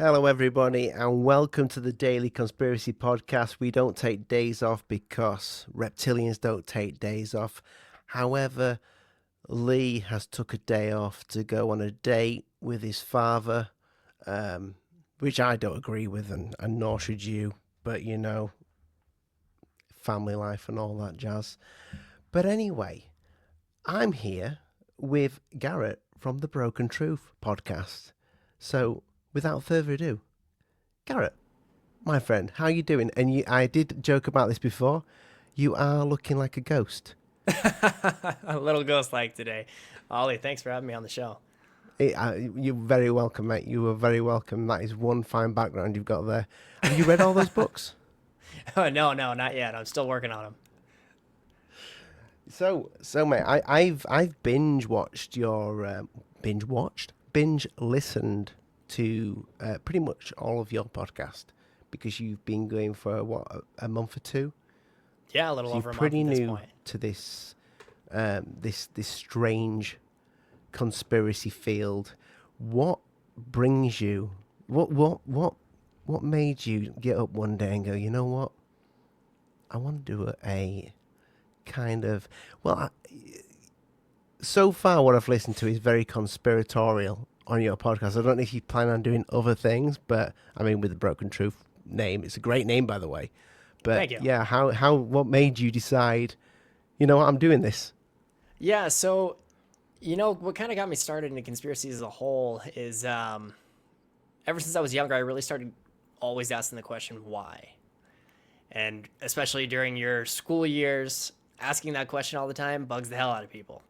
Hello, everybody, and welcome to the Daily Conspiracy Podcast. We don't take days off because reptilians don't take days off. However, Lee has took a day off to go on a date with his father, which I don't agree with, and nor should you. But you know, family life and all that jazz. But anyway, I'm here with Garrett from the Broken Truth podcast. So, without further ado, Garrett, my friend, how you doing? And I did joke about this before. You are looking like a ghost. A little ghost-like today. Ollie, thanks for having me on the show. You're very welcome, mate. You are very welcome. That is one fine background you've got there. Have you read all those books? No, not yet. I'm still working on them. So, mate, I've binge watched your binge listened to pretty much all of your podcast because you've been going for what a month or two. Yeah, a little So over you're a month pretty at this new point. to this this strange conspiracy field. What brings you? What made you get up one day and go? You know what? I want to do a kind of so far what I've listened to is very conspiratorial on your podcast. I don't know if you plan on doing other things, but I mean, with the Broken Truth name, it's a great name, by the way. But Thank you. yeah, what made you decide? You know what, I'm doing this. Yeah, so what kind of got me started into conspiracies as a whole is ever since I was younger, I really started always asking the question why, and especially during your school years, asking that question all the time bugs the hell out of people.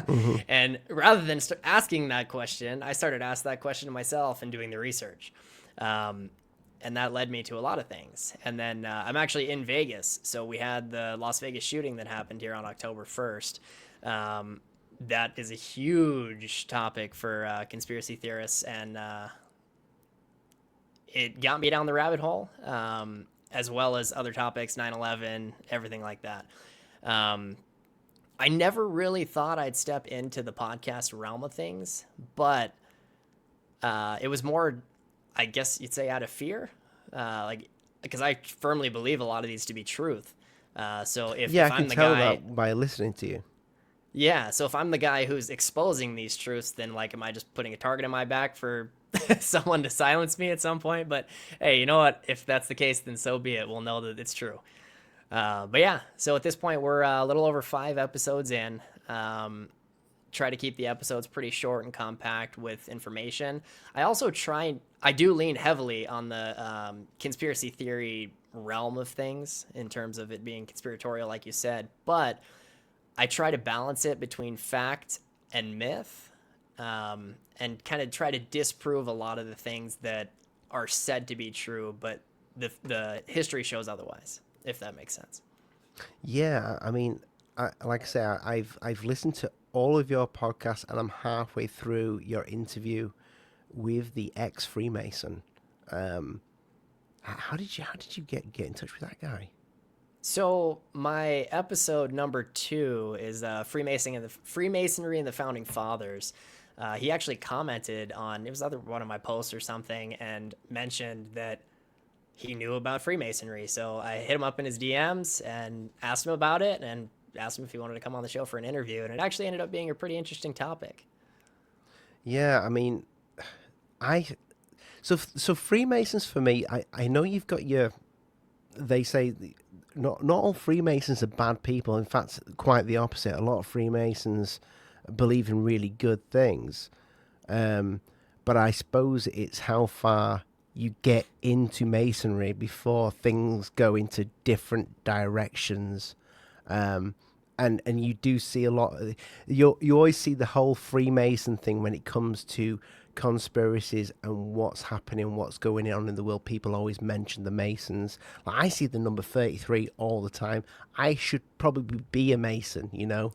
Hmm. And rather than asking that question, I started asking that question to myself and doing the research. And that led me to a lot of things. And then I'm actually in Vegas. So we had the Las Vegas shooting that happened here on October 1st. That is a huge topic for conspiracy theorists. And it got me down the rabbit hole, as well as other topics, 9/11, everything like that. I never really thought I'd step into the podcast realm of things, but it was more, I guess you'd say, out of fear, because I firmly believe a lot of these to be truth. So Yeah, I if can I'm the tell guy, that by listening to you. yeah, so if I'm the guy who's exposing these truths, then like, am I just putting a target on my back for someone to silence me at some point? But hey, you know what? If that's the case, then so be it. We'll know that it's true. But yeah, so at this point, we're a little over 5 episodes in. Try to keep the episodes pretty short and compact with information. I do lean heavily on the conspiracy theory realm of things in terms of it being conspiratorial, like you said, but I try to balance it between fact and myth, and kind of try to disprove a lot of the things that are said to be true, but the history shows otherwise, if that makes sense. Yeah, I mean, like I say, I've listened to all of your podcasts, and I'm halfway through your interview with the ex Freemason. How did you get in touch with that guy? So my episode number 2 is Freemasonry and the Founding Fathers. He actually commented on, it was either one of my posts or something, and mentioned that he knew about Freemasonry. So I hit him up in his DMs and asked him about it, and asked him if he wanted to come on the show for an interview. And it actually ended up being a pretty interesting topic. Yeah, I mean, I so Freemasons for me. I know you've got your. They say not all Freemasons are bad people. In fact, quite the opposite. A lot of Freemasons believe in really good things. But I suppose it's how far you get into Masonry before things go into different directions. And you do see a lot. You always see the whole Freemason thing when it comes to conspiracies and what's happening, what's going on in the world. People always mention the Masons. Like, I see the number 33 all the time. I should probably be a Mason, you know?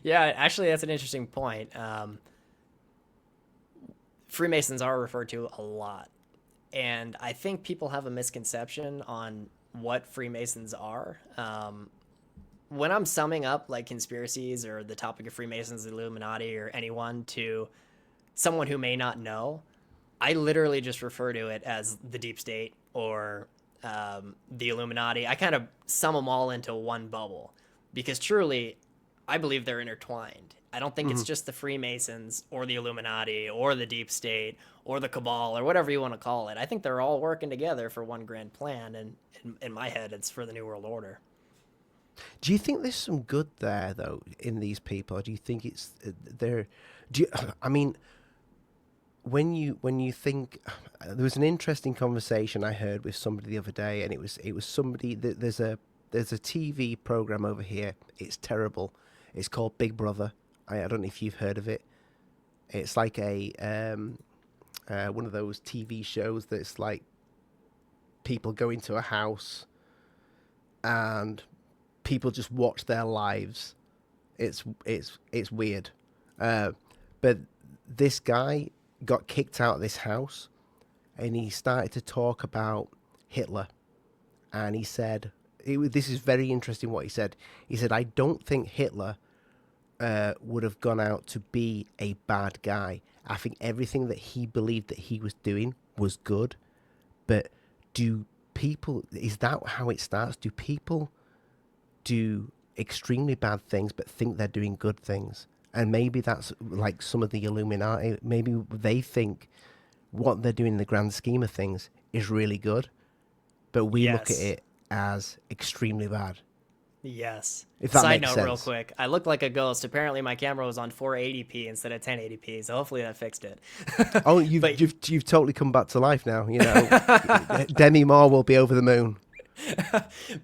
Yeah, actually, that's an interesting point. Freemasons are referred to a lot. And I think people have a misconception on what Freemasons are. When I'm summing up like conspiracies or the topic of Freemasons, the Illuminati, or anyone to someone who may not know, I literally just refer to it as the deep state or the Illuminati. I kind of sum them all into one bubble because truly, I believe they're intertwined. I don't think it's Hmm. just the Freemasons or the Illuminati or the deep state or the cabal or whatever you want to call it. I think they're all working together for one grand plan. And in my head, it's for the New World Order. Do you think there's some good there though in these people? Or do you think it's they're? Do you, I mean, when you think there was an interesting conversation I heard with somebody the other day, and it was somebody that there's a TV program over here. It's terrible. It's called Big Brother. I don't know if you've heard of it. It's like a one of those TV shows that's like people go into a house and people just watch their lives. It's weird. But this guy got kicked out of this house, and he started to talk about Hitler, and he said, "This is very interesting." What he said, "I don't think Hitler would have gone out to be a bad guy. I think everything that he believed that he was doing was good. But do people? Is that how it starts? Do people do extremely bad things but think they're doing good things? And maybe that's like some of the Illuminati. Maybe they think what they're doing in the grand scheme of things is really good, but we look at Yes. it as extremely bad. Yes. If that Side makes note, real sense." quick. I look like a ghost. Apparently, my camera was on 480p instead of 1080p, so hopefully that fixed it. Oh, you've But you've you've totally come back to life now. You know, Demi Moore will be over the moon.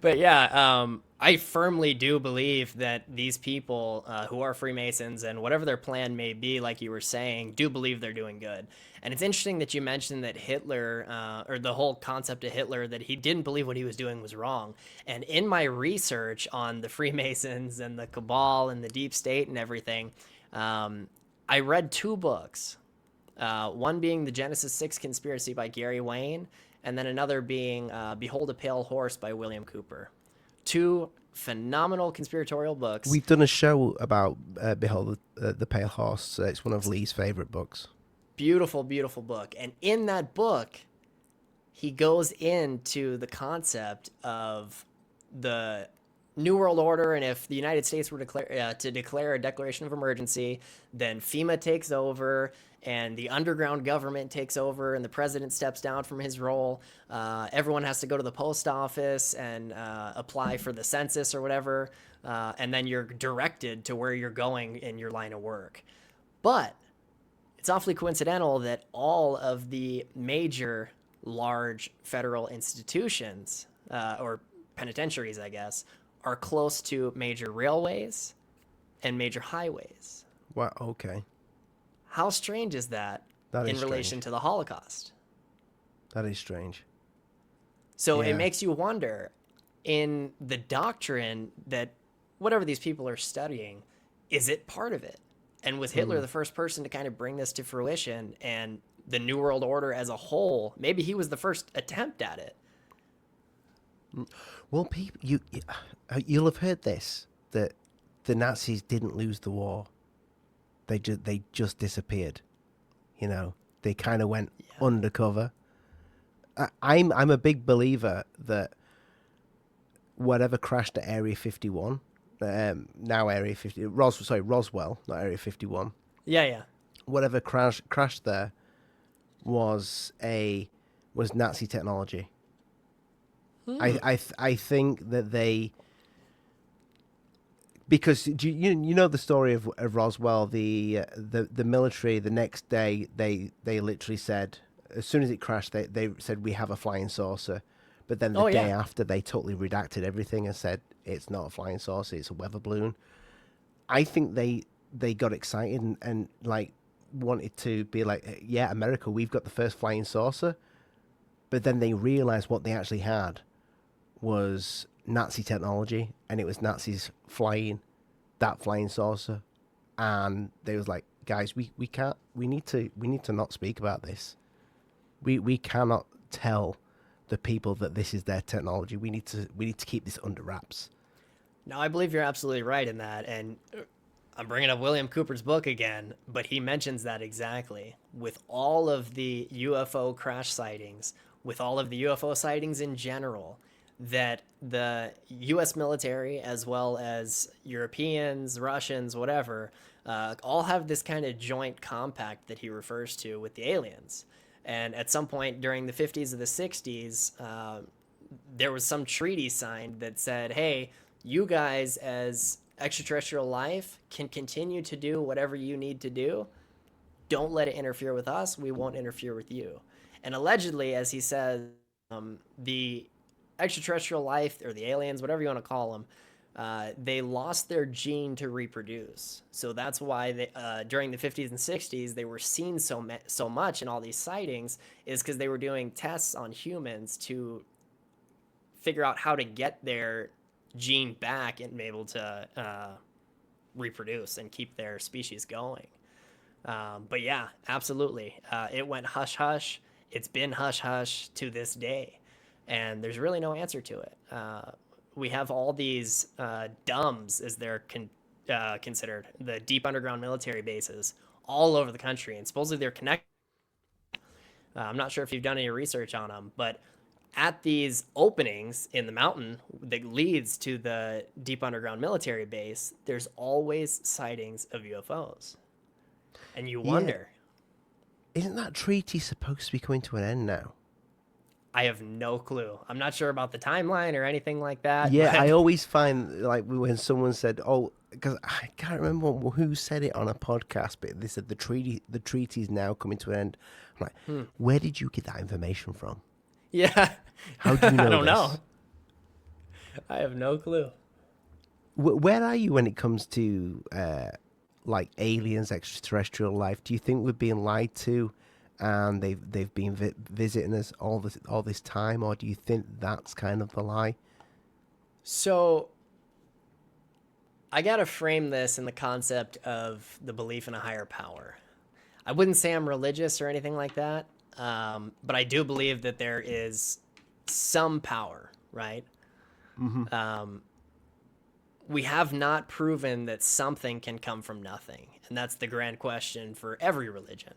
but yeah, I firmly do believe that these people who are Freemasons and whatever their plan may be, like you were saying, do believe they're doing good. And it's interesting that you mentioned that Hitler, or the whole concept of Hitler, that he didn't believe what he was doing was wrong. And in my research on the Freemasons and the Cabal and the Deep State and everything, I read two books. One being the Genesis 6 Conspiracy by Gary Wayne, and then another being Behold a Pale Horse by William Cooper. Two phenomenal conspiratorial books. We've done a show about Behold the Pale Horse. It's one of Lee's favorite books. Beautiful, beautiful book. And in that book, he goes into the concept of the New World Order, and if the United States were to declare a declaration of emergency, then FEMA takes over, and the underground government takes over, and the president steps down from his role. Everyone has to go to the post office and apply for the census or whatever, and then you're directed to where you're going in your line of work. But it's awfully coincidental that all of the major large federal institutions, or penitentiaries, I guess, are close to major railways and major highways. Wow. Okay. How strange is that That in is relation strange. to the Holocaust? That is strange. So it Yeah. makes you wonder, in the doctrine that whatever these people are studying, is it part of it? And was Hitler the first person to kind of bring this to fruition, and the New World Order as a whole, maybe he was the first attempt at it? Well, people, you'll have heard this, that the Nazis didn't lose the war. They just disappeared. You know, they kind of went undercover. I'm a big believer that whatever crashed at Area 51, now Area 50, Roswell, not Area 51. Yeah, yeah. Whatever crashed there was Nazi technology. I think that they, because you know the story of Roswell, the military the next day they literally said, as soon as it crashed, they said we have a flying saucer, but then the Oh, day yeah. after they totally redacted everything and said it's not a flying saucer, it's a weather balloon. I think they got excited and like wanted to be like, yeah, America, we've got the first flying saucer, but then they realized what they actually had was Nazi technology, and it was Nazis flying that flying saucer, and they was like, guys, we can't, we need to not speak about this. We cannot tell the people that this is their technology. We need to keep this under wraps. No, I believe you're absolutely right in that. And I'm bringing up William Cooper's book again, but he mentions that exactly. With all of the UFO crash sightings, with all of the UFO sightings in general, that the US military, as well as Europeans, Russians, whatever, all have this kind of joint compact that he refers to with the aliens. And at some point during the 50s or the 60s, there was some treaty signed that said, hey, you guys as extraterrestrial life can continue to do whatever you need to do. Don't let it interfere with us. We won't interfere with you. And allegedly, as he says, the extraterrestrial life or the aliens, whatever you want to call them, they lost their gene to reproduce. So that's why they, during the 50s and 60s, they were seen so much in all these sightings, is because they were doing tests on humans to figure out how to get their gene back and be able to reproduce and keep their species going. But yeah, absolutely. It went hush hush. It's been hush hush to this day. And there's really no answer to it. We have all these DUMBs, as they're considered, the deep underground military bases all over the country. And supposedly they're connected. I'm not sure if you've done any research on them, but at these openings in the mountain that leads to the deep underground military base, there's always sightings of UFOs. And you wonder. Yeah. Isn't that treaty supposed to be coming to an end now? I have no clue. I'm not sure about the timeline or anything like that. Yeah, but I always find, like, when someone said, oh, because I can't remember who said it on a podcast, but they said the treaty is now coming to an end. I'm like, where did you get that information from? Yeah. How do you know I don't this? know. I have no clue. Where are you when it comes to like aliens, extraterrestrial life? Do you think we're being lied to, and they've been visiting us all this time, or do you think that's kind of the lie? So I gotta frame this in the concept of the belief in a higher power. I wouldn't say I'm religious or anything like that, but I do believe that there is some power, right? Mm-hmm. We have not proven that something can come from nothing, and that's the grand question for every religion.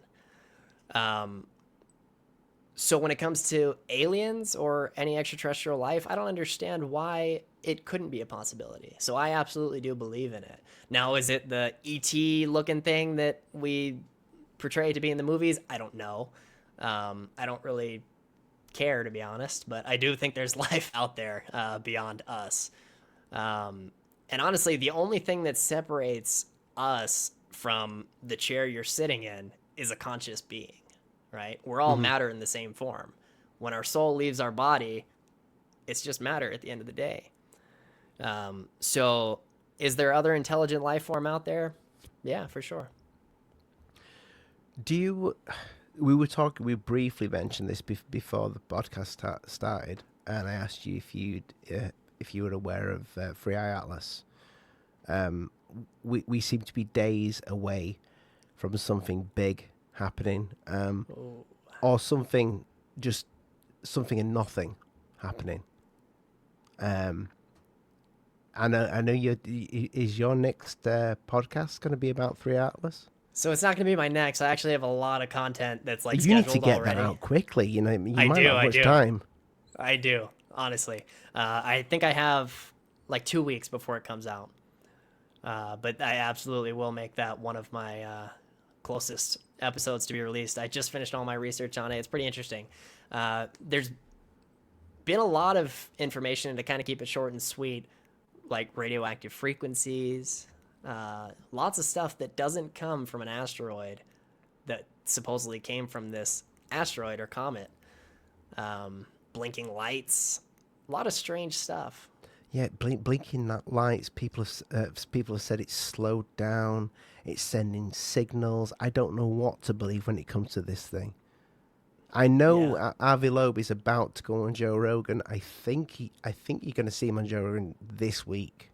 So when it comes to aliens or any extraterrestrial life, I don't understand why it couldn't be a possibility. So I absolutely do believe in it. Now, is it the ET looking thing that we portray to be in the movies? I don't know. I don't really care, to be honest, but I do think there's life out there beyond us. And honestly, the only thing that separates us from the chair you're sitting in is a conscious being, right? We're all matter in the same form. When our soul leaves our body, it's just matter at the end of the day. So is there other intelligent life form out there? Yeah, for sure. We briefly mentioned this before the podcast started, and I asked you if you were aware of Free Eye Atlas. We seem to be days away from something big happening, or something and nothing happening. I know is your next podcast going to be about Free Eye Atlas? So it's not going to be my next. I actually have a lot of content that's like you need scheduled to get already. that out quickly. You might I not have much time. I do, honestly. I think I have like 2 weeks before it comes out. But I absolutely will make that one of my closest episodes to be released. I just finished all my research on it. It's pretty interesting. There's been a lot of information, and to kind of keep it short and sweet, like radioactive frequencies, lots of stuff that doesn't come from an asteroid that supposedly came from this asteroid or comet. Blinking lights, a lot of strange stuff. Yeah, blinking lights. People have said it's slowed down. It's sending signals. I don't know what to believe when it comes to this thing. I know Avi Loeb is about to go on Joe Rogan. I think you're going to see him on Joe Rogan this week.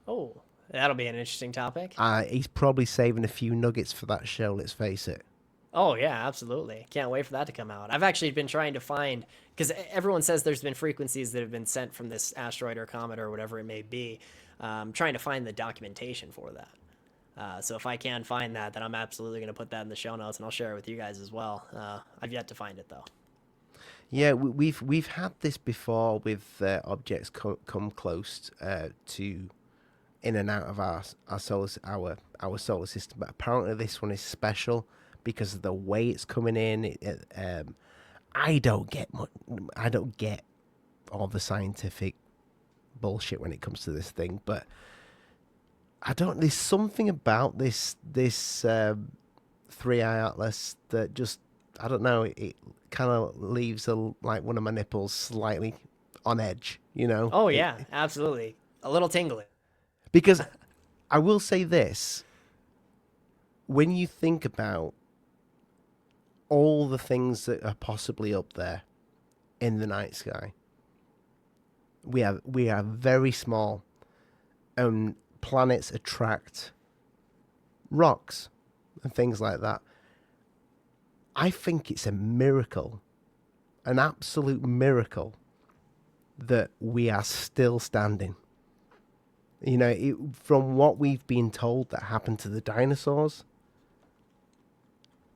Oh, that'll be an interesting topic. He's probably saving a few nuggets for that show. Let's face it. Oh, yeah, absolutely. Can't wait for that to come out. I've actually been trying to find, because everyone says there's been frequencies that have been sent from this asteroid or comet or whatever it may be. Trying to find the documentation for that. So if I can find that, then I'm absolutely going to put that in the show notes, and I'll share it with you guys as well. I've yet to find it though. Yeah, we've had this before with objects come close to in and out of our solar system, but apparently this one is special because of the way it's coming in. I don't get much, I don't get all the scientific bullshit when it comes to this thing, but I don't. There's something about this 3-eye atlas that just, I don't know. It kind of leaves like one of my nipples slightly on edge. You know. Oh yeah, absolutely. A little tingly. Because I will say this: when you think about all the things that are possibly up there in the night sky, we are very small, and planets attract rocks and things like that. I think it's a miracle, an absolute miracle, that we are still standing. You know, from what we've been told that happened to the dinosaurs.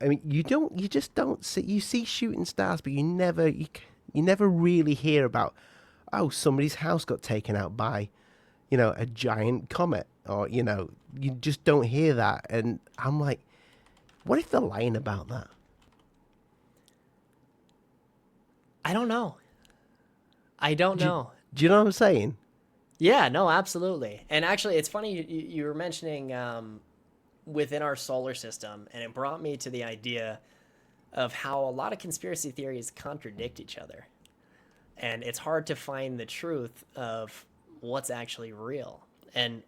I mean, you just don't see. You see shooting stars, but you never really hear about, oh, somebody's house got taken out by, a giant comet, or you just don't hear that. And I'm like, what if they're lying about that? I don't know. I don't know. Do you know what I'm saying? Yeah, no, absolutely. And actually, it's funny you were mentioning within our solar system, and it brought me to the idea of how a lot of conspiracy theories contradict each other. And it's hard to find the truth of what's actually real. And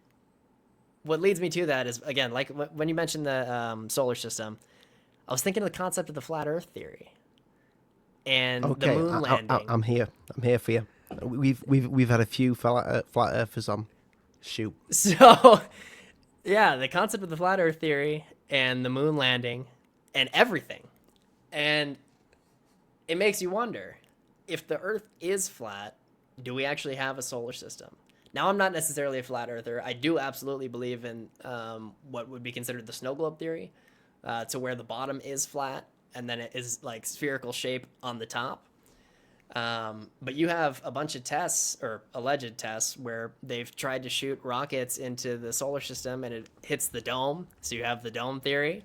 what leads me to that is, again, like when you mentioned the solar system, I was thinking of the concept of the flat Earth theory and the Okay, moon landing. I'm here. I'm here for you. We've had a few flat earthers on. Shoot. So, yeah, the concept of the flat Earth theory and the moon landing and everything. And it makes you wonder, if the Earth is flat, do we actually have a solar system? Now, I'm not necessarily a flat earther. I do absolutely believe in what would be considered the snow globe theory, to where the bottom is flat and then it is like spherical shape on the top. But you have a bunch of tests, or alleged tests, where they've tried to shoot rockets into the solar system and it hits the dome. So you have the dome theory.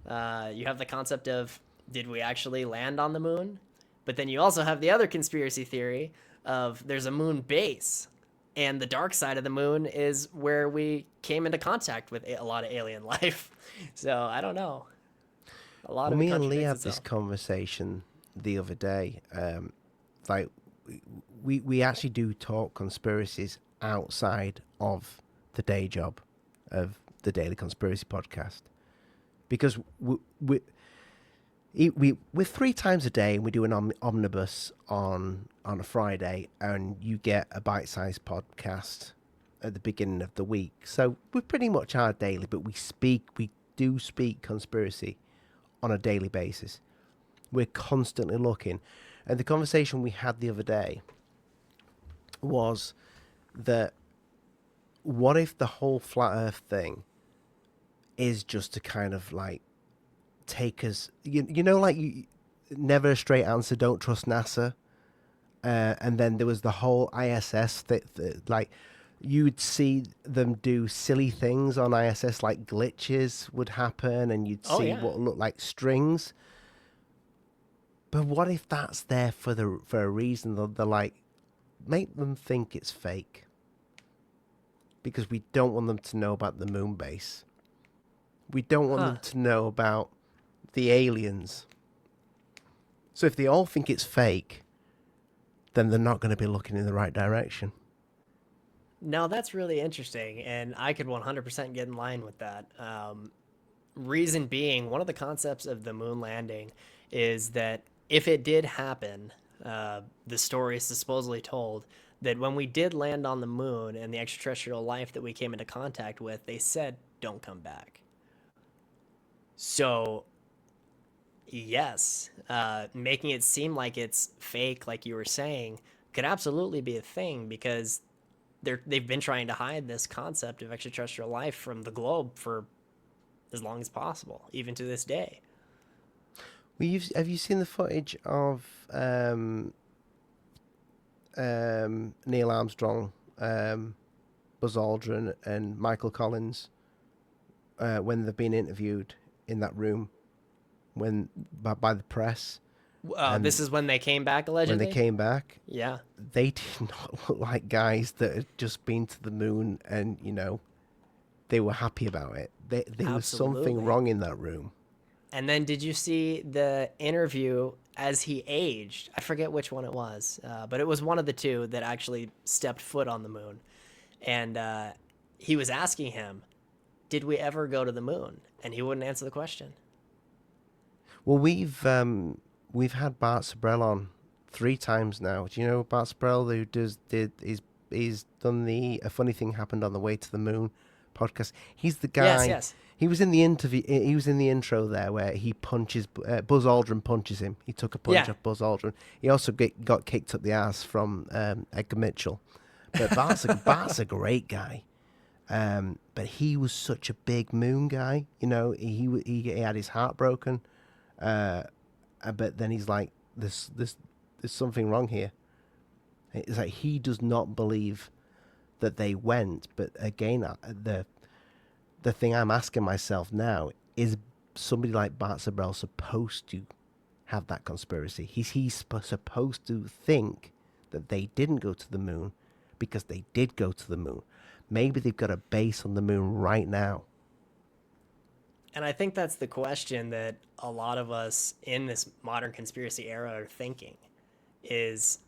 You have the concept of, did we actually land on the moon? But then you also have the other conspiracy theory of there's a moon base, and the dark side of the moon is where we came into contact with a lot of alien life. So I don't know. A lot of it Me and Lee contradicts had itself. this conversation the other day. Like, we actually do talk conspiracies outside of the day job of the Daily Conspiracy Podcast, because we're 3 times a day, and we do an omnibus on a Friday, and you get a bite-sized podcast at the beginning of the week. So we pretty much are daily, but we do speak conspiracy on a daily basis. We're constantly looking. And the conversation we had the other day was that, what if the whole flat earth thing is just to kind of like take us, like, never a straight answer, don't trust NASA. And then there was the whole ISS that like, you'd see them do silly things on ISS, like glitches would happen, and you'd Oh see yeah. what looked like strings. But what if that's there for a reason? They're like, make them think it's fake, because we don't want them to know about the moon base. We don't want them Huh. to know about the aliens. So if they all think it's fake, then they're not going to be looking in the right direction. Now that's really interesting, and I could 100% get in line with that. Reason being, one of the concepts of the moon landing is that if it did happen, the story is supposedly told that when we did land on the moon and the extraterrestrial life that we came into contact with, they said, don't come back. So, yes, making it seem like it's fake, like you were saying, could absolutely be a thing, because they've been trying to hide this concept of extraterrestrial life from the globe for as long as possible, even to this day. Well, have you seen the footage of Neil Armstrong, Buzz Aldrin, and Michael Collins when they've been interviewed in that room by the press, This and is when they came back, when they allegedly? came back, Yeah, they did not look like guys that had just been to the moon and they were happy about it. There was something absolutely. wrong in that room. And then did you see the interview as he aged? I forget which one it was, but it was one of the two that actually stepped foot on the moon. And he was asking him, did we ever go to the moon? And he wouldn't answer the question. Well, we've had Bart Sabrell on 3 times now. Do you know Bart Sabrell, who he's done the A Funny Thing Happened on the Way to the Moon podcast? He's the Yes, guy. yes. He was in the interview. He was in the intro there where he punches Buzz Aldrin punches him. He took a punch Yeah. off Buzz Aldrin. He also got kicked up the ass from Edgar Mitchell. But Bart's a great guy. But he was such a big moon guy. He had his heart broken. But then he's like, there's something wrong here. It's like he does not believe that they went. But again, the thing I'm asking myself now is somebody like Bart Sabrell supposed to have that conspiracy? He's supposed to think that they didn't go to the moon because they did go to the moon. Maybe they've got a base on the moon right now. And I think that's the question that a lot of us in this modern conspiracy era are thinking is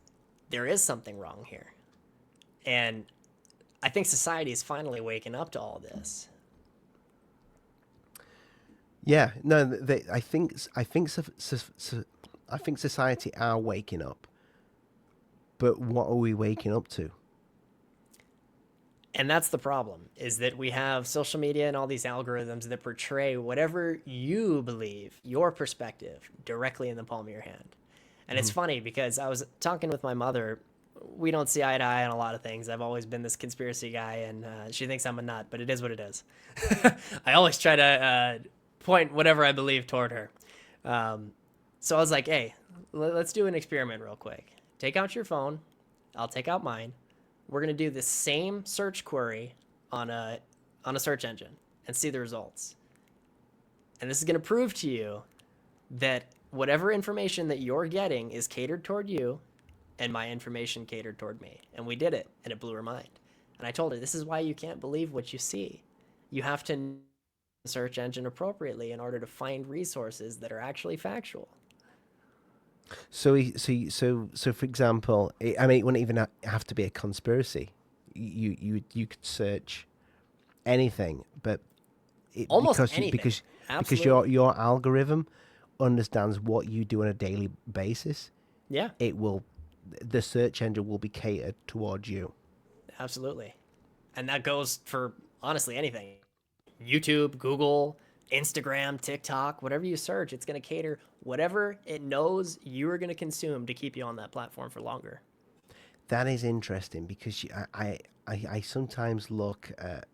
there is something wrong here. And I think society is finally waking up to all this. Yeah, no, I think society are waking up, but what are we waking up to? And that's the problem, is that we have social media and all these algorithms that portray whatever you believe, your perspective, directly in the palm of your hand. And it's funny because I was talking with my mother. We don't see eye to eye on a lot of things. I've always been this conspiracy guy, and she thinks I'm a nut, but it is what it is. I always try to point whatever I believe toward her. So I was like, hey, let's do an experiment real quick. Take out your phone. I'll take out mine. We're going to do the same search query on a search engine and see the results. And this is going to prove to you that whatever information that you're getting is catered toward you and my information catered toward me. And we did it, and it blew her mind. And I told her, this is why you can't believe what you see. You have to search engine appropriately in order to find resources that are actually factual. So for example, I mean, it wouldn't even have to be a conspiracy. You could search anything, but Almost because anything. because Absolutely. your algorithm understands what you do on a daily basis, Yeah, the search engine will be catered towards you. absolutely. And that goes for honestly anything. YouTube, Google, Instagram, TikTok, whatever you search, it's going to cater whatever it knows you are going to consume to keep you on that platform for longer. That is interesting because I sometimes look at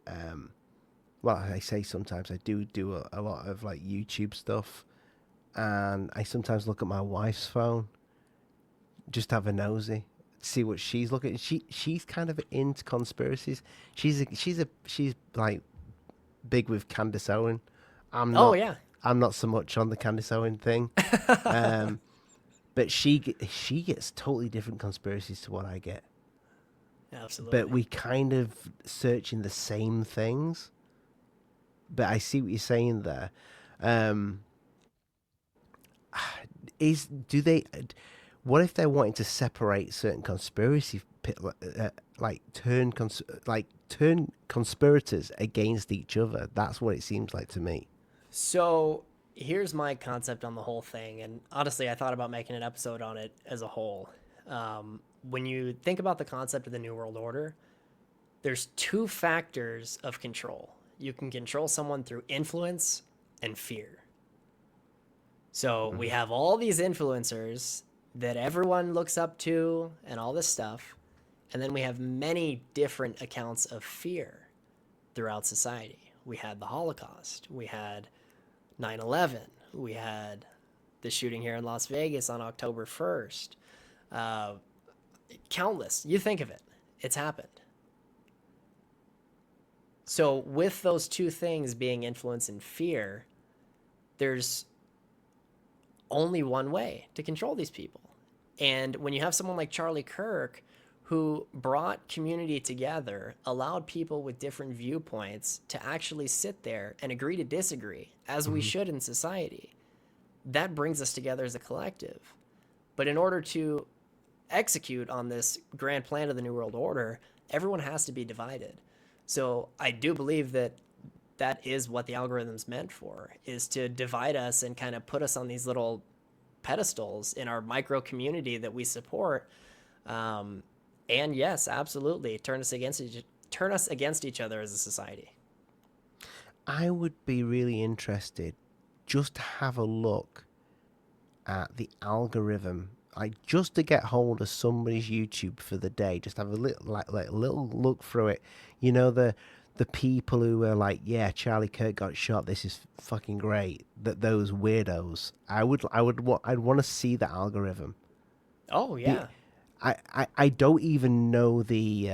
well, I say sometimes I do a lot of like YouTube stuff, and I sometimes look at my wife's phone, just have a nosy, see what she's looking at. She's kind of into conspiracies. She's like big with Candace Owen. I'm Oh, not. yeah. I'm not so much on the Candace Owen thing. But she gets totally different conspiracies to what I get. Absolutely. But we kind of searching the same things. But I see what you're saying there. Um, do they? What if they're wanting to separate certain conspiracy, like turn conspirators against each other? That's what it seems like to me. So here's my concept on the whole thing. And honestly, I thought about making an episode on it as a whole. When you think about the concept of the New World Order, there's two factors of control. You can control someone through influence and fear. So we have all these influencers that everyone looks up to and all this stuff. And then we have many different accounts of fear throughout society. We had the Holocaust. We had 9/11. We had the shooting here in Las Vegas on October 1st. Countless. You think of it. It's happened. So with those two things being influence and fear, there's only one way to control these people. And when you have someone like Charlie Kirk, who brought community together, allowed people with different viewpoints to actually sit there and agree to disagree, as we should in society, that brings us together as a collective. But in order to execute on this grand plan of the New World Order, everyone has to be divided. So I do believe that that is what the algorithm's meant for, is to divide us and kind of put us on these little pedestals in our micro community that we support. And yes, absolutely, turn us against each other as a society. I would be really interested just to have a look at the algorithm, like just to get hold of somebody's YouTube for the day, just have a little like little look through it. You know, the people who were like, yeah, Charlie Kirk got shot, this is fucking great. That those weirdos. I'd want to see the algorithm. Oh yeah. I don't even know the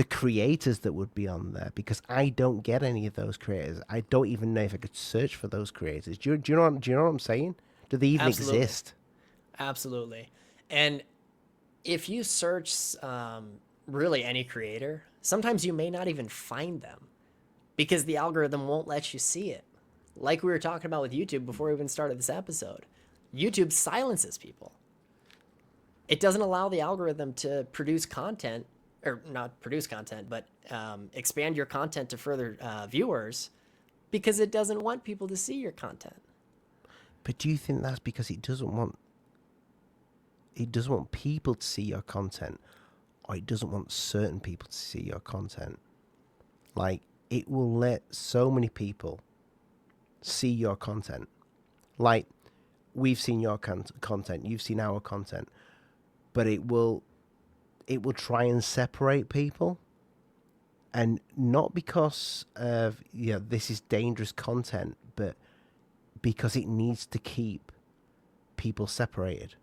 creators that would be on there, because I don't get any of those creators. I don't even know if I could search for those creators. Do you know what I'm saying? Do they even exist? Absolutely. And if you search really any creator, sometimes you may not even find them because the algorithm won't let you see it. Like we were talking about with YouTube before we even started this episode, YouTube silences people. It doesn't allow the algorithm to produce content, or not produce content, but expand your content to further viewers, because it doesn't want people to see your content. But do you think that's because it doesn't want people to see your content, or it doesn't want certain people to see your content? Like, it will let so many people see your content. Like, we've seen your content, you've seen our content, but it will try and separate people, and not because of this is dangerous content, but because it needs to keep people separated.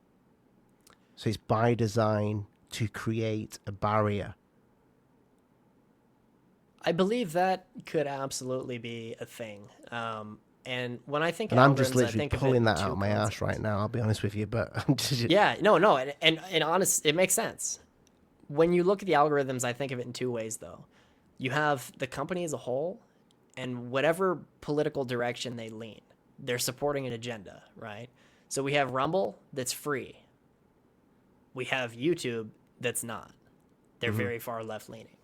So it's by design to create a barrier. I believe that could absolutely be a thing. And when I think And I'm just algorithms, I literally think pulling of that it in out two of my ass concepts. right now, I'll be honest with you, but I'm just... Yeah, no, and honest, it makes sense. When you look at the algorithms, I think of it in two ways, though. You have the company as a whole, and whatever political direction they lean, they're supporting an agenda, right? So we have Rumble that's free. We have YouTube that's not. They're very far left leaning.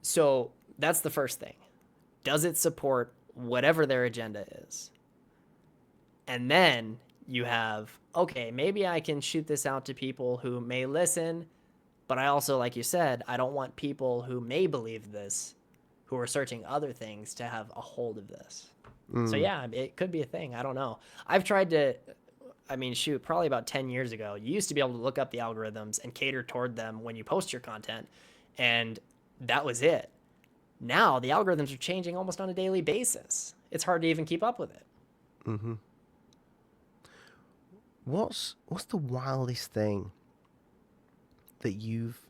So that's the first thing. Does it support whatever their agenda is? And then you have, okay, maybe I can shoot this out to people who may listen, but I also, like you said, I don't want people who may believe this, who are searching other things, to have a hold of this. So yeah, it could be a thing. I don't know. I've tried to, probably about 10 years ago, you used to be able to look up the algorithms and cater toward them when you post your content, and that was it. Now the algorithms are changing almost on a daily basis. It's hard to even keep up with it. Mm-hmm. What's the wildest thing that you've...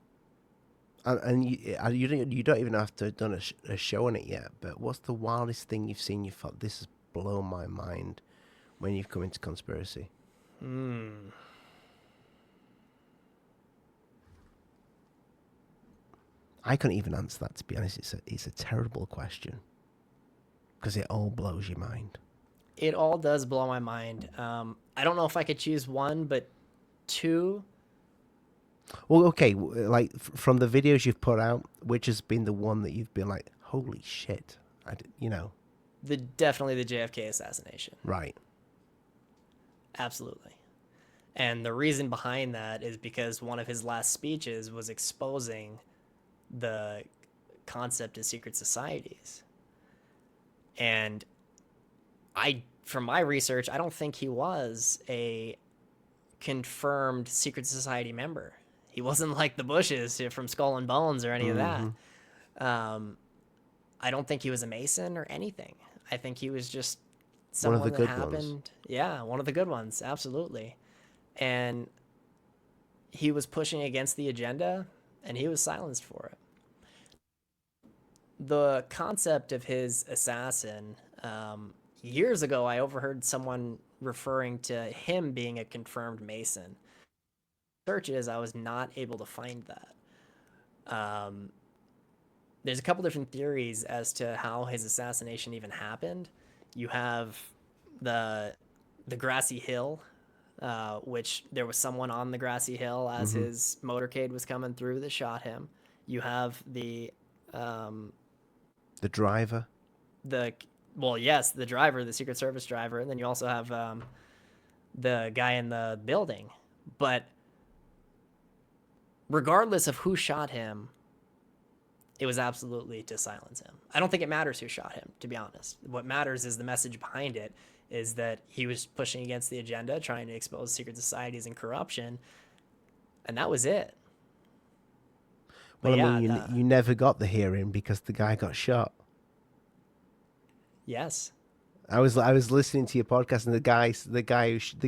And you don't even have to have done a show on it yet, but what's the wildest thing you've seen you thought, this has blown my mind, when you've come into conspiracy? I couldn't even answer that, to be honest. It's a terrible question, because it all blows your mind. It all does blow my mind. I don't know if I could choose one, but two. Well, okay, like from the videos you've put out, which has been the one that you've been like, holy shit, Definitely the JFK assassination. Right. Absolutely. And the reason behind that is because one of his last speeches was exposing the concept of secret societies. And from my research, I don't think he was a confirmed secret society member. He wasn't like the Bushes from Skull and Bones or any of that. I don't think he was a Mason or anything. I think he was just One of the someone that good ones. happened. Yeah, one of the good ones, absolutely. And he was pushing against the agenda, and he was silenced for it. The concept of his assassin, years ago, I overheard someone referring to him being a confirmed Mason. Searches, I was not able to find that. There's a couple different theories as to how his assassination even happened. You have the grassy hill, which there was someone on the grassy hill as his motorcade was coming through that shot him. You have the driver. Yes, the driver, the Secret Service driver, and then you also have the guy in the building. But regardless of who shot him, it was absolutely to silence him. I don't think it matters who shot him, to be honest. What matters is the message behind it, is that he was pushing against the agenda, trying to expose secret societies and corruption, and that was it. But Well, I yeah, mean, you never got the hearing because the guy got shot. yes. I was listening to your podcast, and the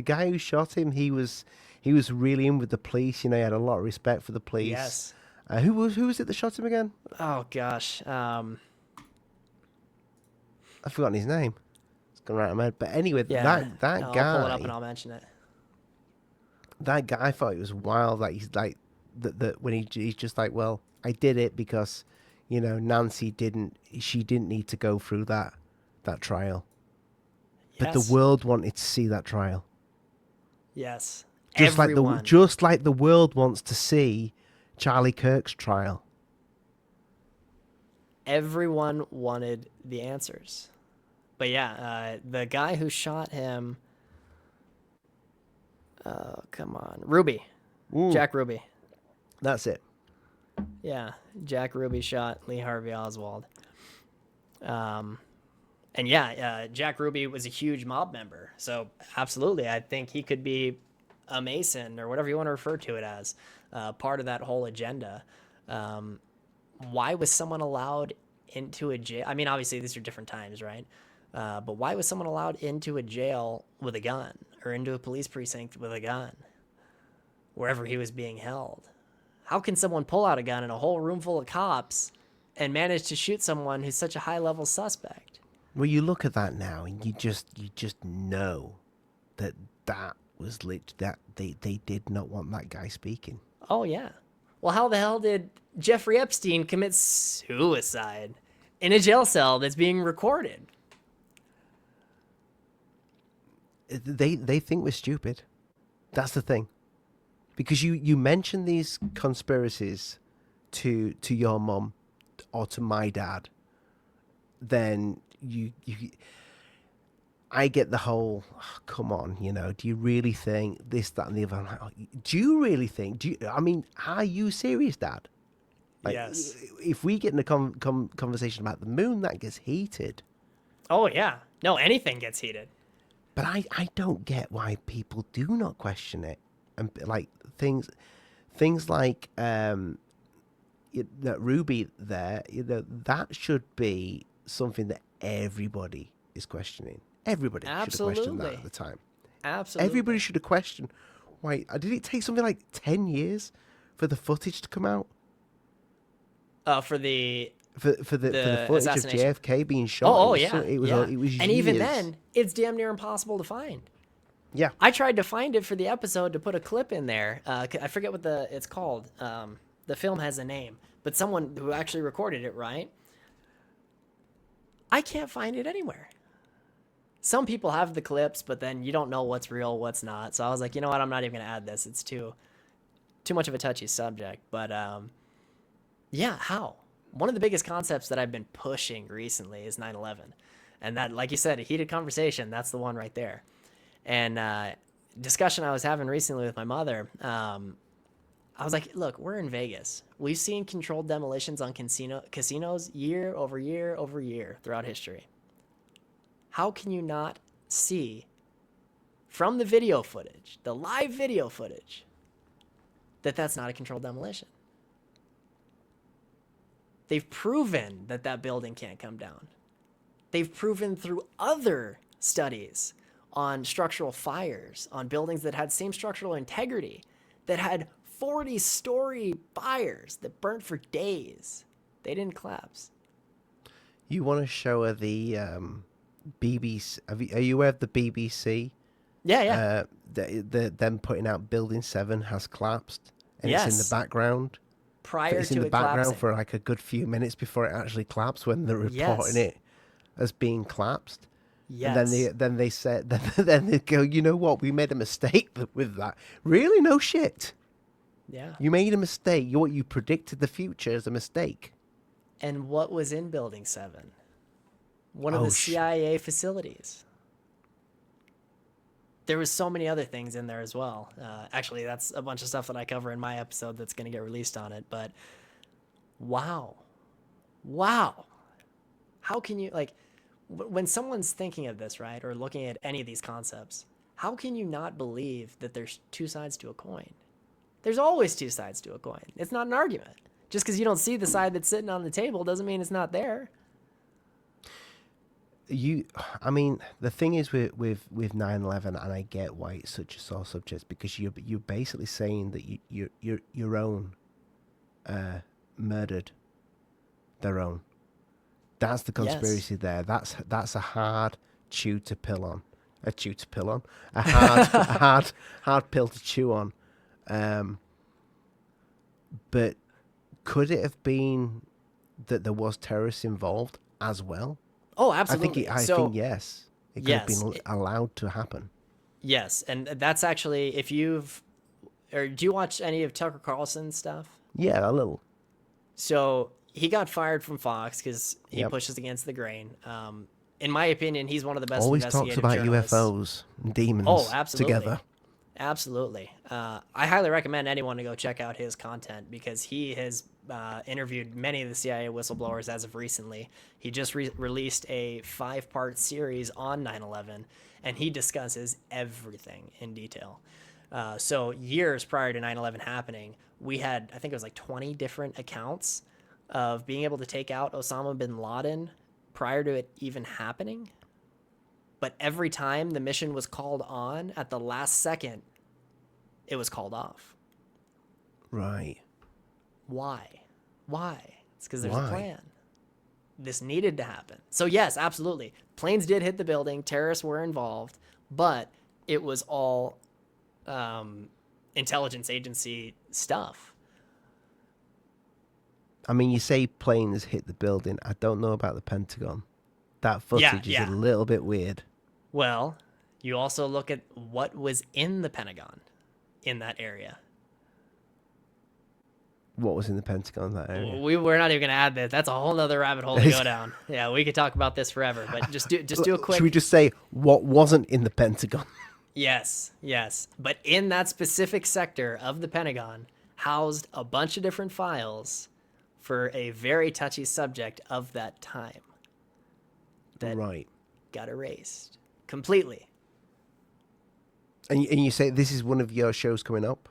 guy who shot him, he was really in with the police. You know, he had a lot of respect for the police. Yes. Who was it that shot him again? Oh gosh. I've forgotten his name. It's gone right in my head. But anyway, Yeah. that I'll guy. pull it up and I'll mention it. That guy, I thought it was wild. Like he's like that when he's just like, well, I did it because, you know, Nancy didn't need to go through that trial. But Yes. the world wanted to see that trial. Yes. Just Everyone. like the world wants to see Charlie Kirk's trial. Everyone wanted the answers. But yeah, the guy who shot him. Oh, come on. Ruby. Ooh, Jack Ruby. that's it. Yeah. Jack Ruby shot Lee Harvey Oswald. And yeah, Jack Ruby was a huge mob member. So absolutely, I think he could be a Mason or whatever you want to refer to it as, part of that whole agenda. Why was someone allowed into a jail? I mean, obviously these are different times, right? But why was someone allowed into a jail with a gun or into a police precinct with a gun wherever he was being held? How can someone pull out a gun in a whole room full of cops and manage to shoot someone who's such a high-level suspect? Well, you look at that now, and you just know that was that they did not want that guy speaking. Oh, yeah. Well, how the hell did Jeffrey Epstein commit suicide in a jail cell that's being recorded? They think we're stupid. That's the thing. Because you mention these conspiracies to your mom or to my dad, then I get the whole, oh, come on, you know, do you really think this, that, and the other? I'm like, oh, do you really think? I mean, are you serious, Dad? Like, Yes. If we get in a conversation about the moon, that gets heated. Oh, yeah. No, anything gets heated. But I don't get why people do not question it. And like things like that Ruby there, you know, that should be something that everybody is questioning. Everybody should have questioned that at the time. Absolutely. Everybody should have questioned. Why did it take something like 10 years for the footage to come out? For the For the footage of JFK being shot. Oh, it was, yeah. It was yeah. it was years. And even then, it's damn near impossible to find. Yeah. I tried to find it for the episode to put a clip in there. I forget what it's called. The film has a name, but someone who actually recorded it, right? I can't find it anywhere. Some people have the clips, but then you don't know what's real, what's not. So I was like, you know what? I'm not even going to add this. It's too much of a touchy subject. But yeah, how? One of the biggest concepts that I've been pushing recently is 9/11. And that, like you said, a heated conversation, that's the one right there. And discussion I was having recently with my mother, I was like, look, we're in Vegas. We've seen controlled demolitions on casinos year over year over year throughout history. How can you not see from the video footage, the live video footage, that that's not a controlled demolition? They've proven that that building can't come down. They've proven through other studies on structural fires, on buildings that had same structural integrity, that had 40-story fires that burnt for days. They didn't collapse. You want to show her the BBC? Are you aware of the BBC? Yeah, yeah. Them putting out Building 7 has collapsed, and it's in the Yes. background. Prior It's in to the it background collapsing. for like a good few minutes before it actually collapsed when they're reporting Yes. it as being collapsed. And Yes. then they said then they go, you know what? We made a mistake with that. Really? No shit. Yeah. You made a mistake. You predicted the future as a mistake. And what was in Building 7? One of Oh, the CIA facilities. There was so many other things in there as well. Actually, that's a bunch of stuff that I cover in my episode that's going to get released on it. But wow. Wow. How can you, like, when someone's thinking of this, right, or looking at any of these concepts, how can you not believe that there's two sides to a coin? There's always two sides to a coin. It's not an argument. Just because you don't see the side that's sitting on the table doesn't mean it's not there. I mean, the thing is with 9/11, and I get why it's such a sore subject, because you're basically saying that your own murdered their own. That's the conspiracy there. That's a hard chew to pill on. A chew to pill on. A hard pill to chew on. But could it have been that there was terrorists involved as well? Oh, absolutely. I think yes. It could have Yes. been allowed to happen. Yes, and that's actually, if you've, or do you watch any of Tucker Carlson's stuff? Yeah, a little. So he got fired from Fox because he Yep. pushes against the grain. In my opinion, he's one of the best Always talks investigative about journalists. UFOs and demons Oh, absolutely. together. Absolutely. I highly recommend anyone to go check out his content because he has interviewed many of the CIA whistleblowers as of recently. He just released a 5-part series on 9/11, and he discusses everything in detail. So years prior to 9/11 happening, we had, I think it was like 20 different accounts of being able to take out Osama bin Laden prior to it even happening. But every time the mission was called on at the last second, it was called off. Right. Why? It's because there's Why? a plan. This needed to happen. So yes, absolutely. Planes did hit the building. Terrorists were involved, but it was all intelligence agency stuff. I mean, you say planes hit the building. I don't know about the Pentagon. That footage is a little bit weird. Well, you also look at what was in the Pentagon in that area. What was in the Pentagon in that area? We're not even going to add that. That's a whole nother rabbit hole to go down. Yeah, we could talk about this forever, but just do a quick. Should we just say what wasn't in the Pentagon? Yes. But in that specific sector of the Pentagon housed a bunch of different files for a very touchy subject of that time that Right. got erased completely. And you say this is one of your shows coming up?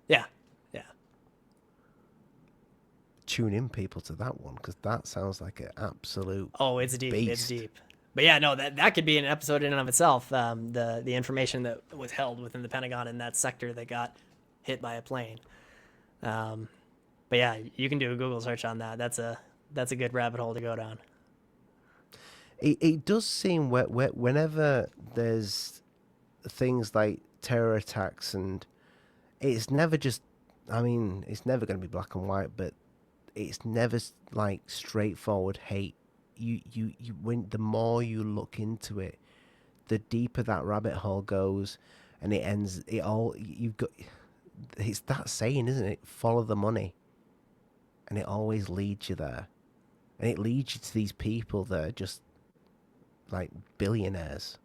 Yeah. Tune in, people, to that one, because that sounds like an absolute Oh, it's deep. beast. It's deep. But yeah, no, that could be an episode in and of itself. The information that was held within the Pentagon in that sector that got hit by a plane. But yeah, you can do a Google search on that. That's a good rabbit hole to go down. It does seem whenever there's things like terror attacks, and it's never just, I mean, it's never going to be black and white, but it's never like straightforward hate. You when the more you look into it, the deeper that rabbit hole goes, and you've got, it's that saying, isn't it? Follow the money, and it always leads you there, and it leads you to these people that are just like billionaires.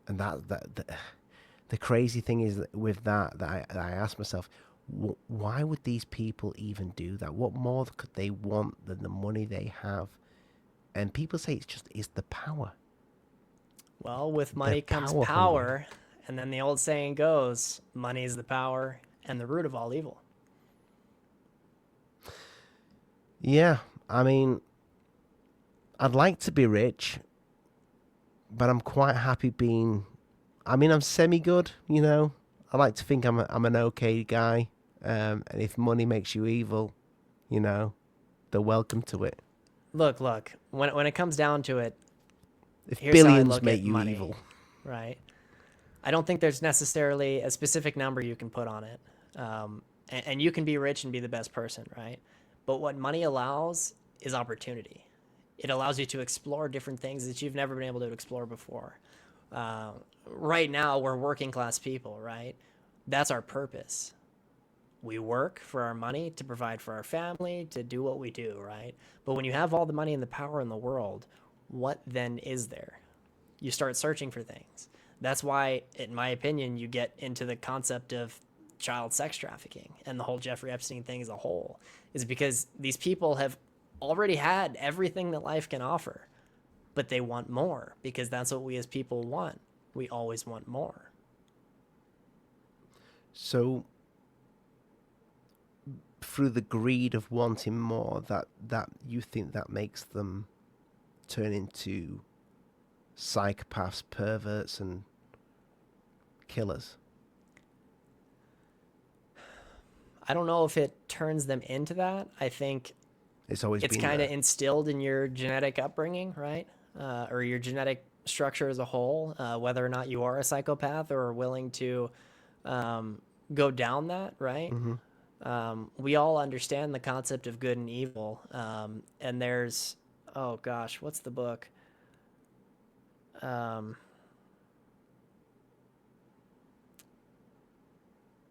And the crazy thing is that with that I ask myself, why would these people even do that? What more could they want than the money they have? And people say it's the power. Well, with money comes power power, and then the old saying goes, money is the power and the root of all evil. Yeah, I mean, I'd like to be rich, but I'm quite happy being. I mean, I'm semi-good, you know. I like to think I'm an okay guy, and if money makes you evil, you know, they're welcome to it. Look. When it comes down to it, If here's how I billions look make at you money, evil, right? I don't think there's necessarily a specific number you can put on it. And you can be rich and be the best person, right? But what money allows is opportunity. It allows you to explore different things that you've never been able to explore before. Uh, right now, we're working class people, right? That's our purpose. We work for our money to provide for our family, to do what we do, right? But when you have all the money and the power in the world, what then is there? You start searching for things. That's why, in my opinion, you get into the concept of child sex trafficking and the whole Jeffrey Epstein thing as a whole, is because these people have already had everything that life can offer, but they want more because that's what we as people want. We always want more. so through the greed of wanting more, that you think that makes them turn into psychopaths, perverts, and killers. I don't know if it turns them into that. I think It's always it's been kind of there. instilled in your genetic upbringing, right? Or your genetic structure as a whole, whether or not you are a psychopath or are willing to um, go down that, right? Hmm. We all understand the concept of good and evil. And there's, oh gosh, what's the book? Um,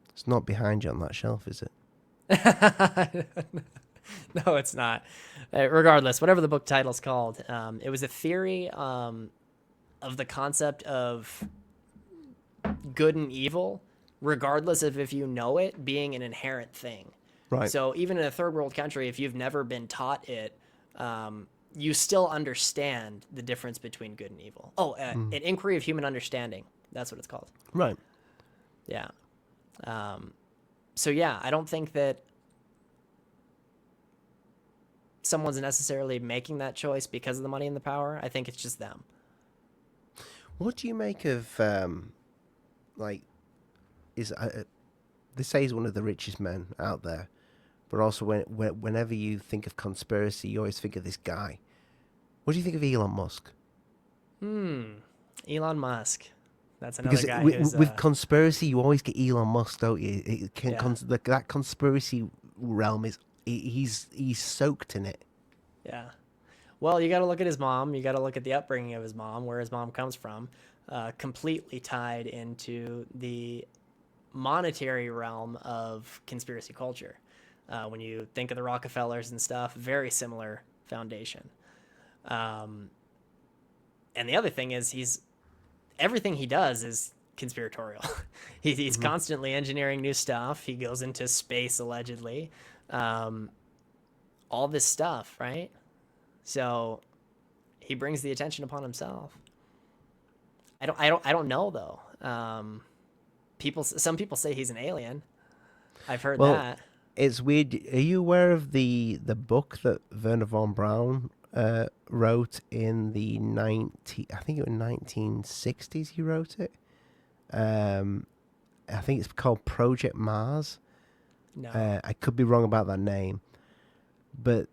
It's not behind you on that shelf, is it? no, it's not. Regardless, whatever the book title's called, it was a theory of the concept of good and evil, regardless of if you know it, being an inherent thing. Right. So even in a third world country, if you've never been taught it, you still understand the difference between good and evil. Oh, Mm. an inquiry of human understanding. That's what it's called. Right. Yeah. Um, so yeah, I don't think that someone's necessarily making that choice because of the money and the power. I think it's just them. What do you make of like is they say he's one of the richest men out there, but also whenever you think of conspiracy, you always think of this guy. What do you think of Elon Musk? Elon Musk. That's another Because guy who's with conspiracy, you always get Elon Musk, don't you? yeah. That conspiracy realm is he's soaked in it. Yeah. Well, you got to look at his mom. You got to look at the upbringing of his mom, where his mom comes from, completely tied into the monetary realm of conspiracy culture. When you think of the Rockefellers and stuff, very similar foundation. Um, and the other thing is, everything he does is conspiratorial. He's Hmm. constantly engineering new stuff. He goes into space allegedly. Um, all this stuff, right? So he brings the attention upon himself. I don't know though. Some people say he's an alien. I've heard Well, that. it's weird. Are you aware of the book that Werner von Braun wrote in the 90? I think it was 1960s. He wrote it. Um, I think it's called Project Mars. No. I could be wrong about that name, but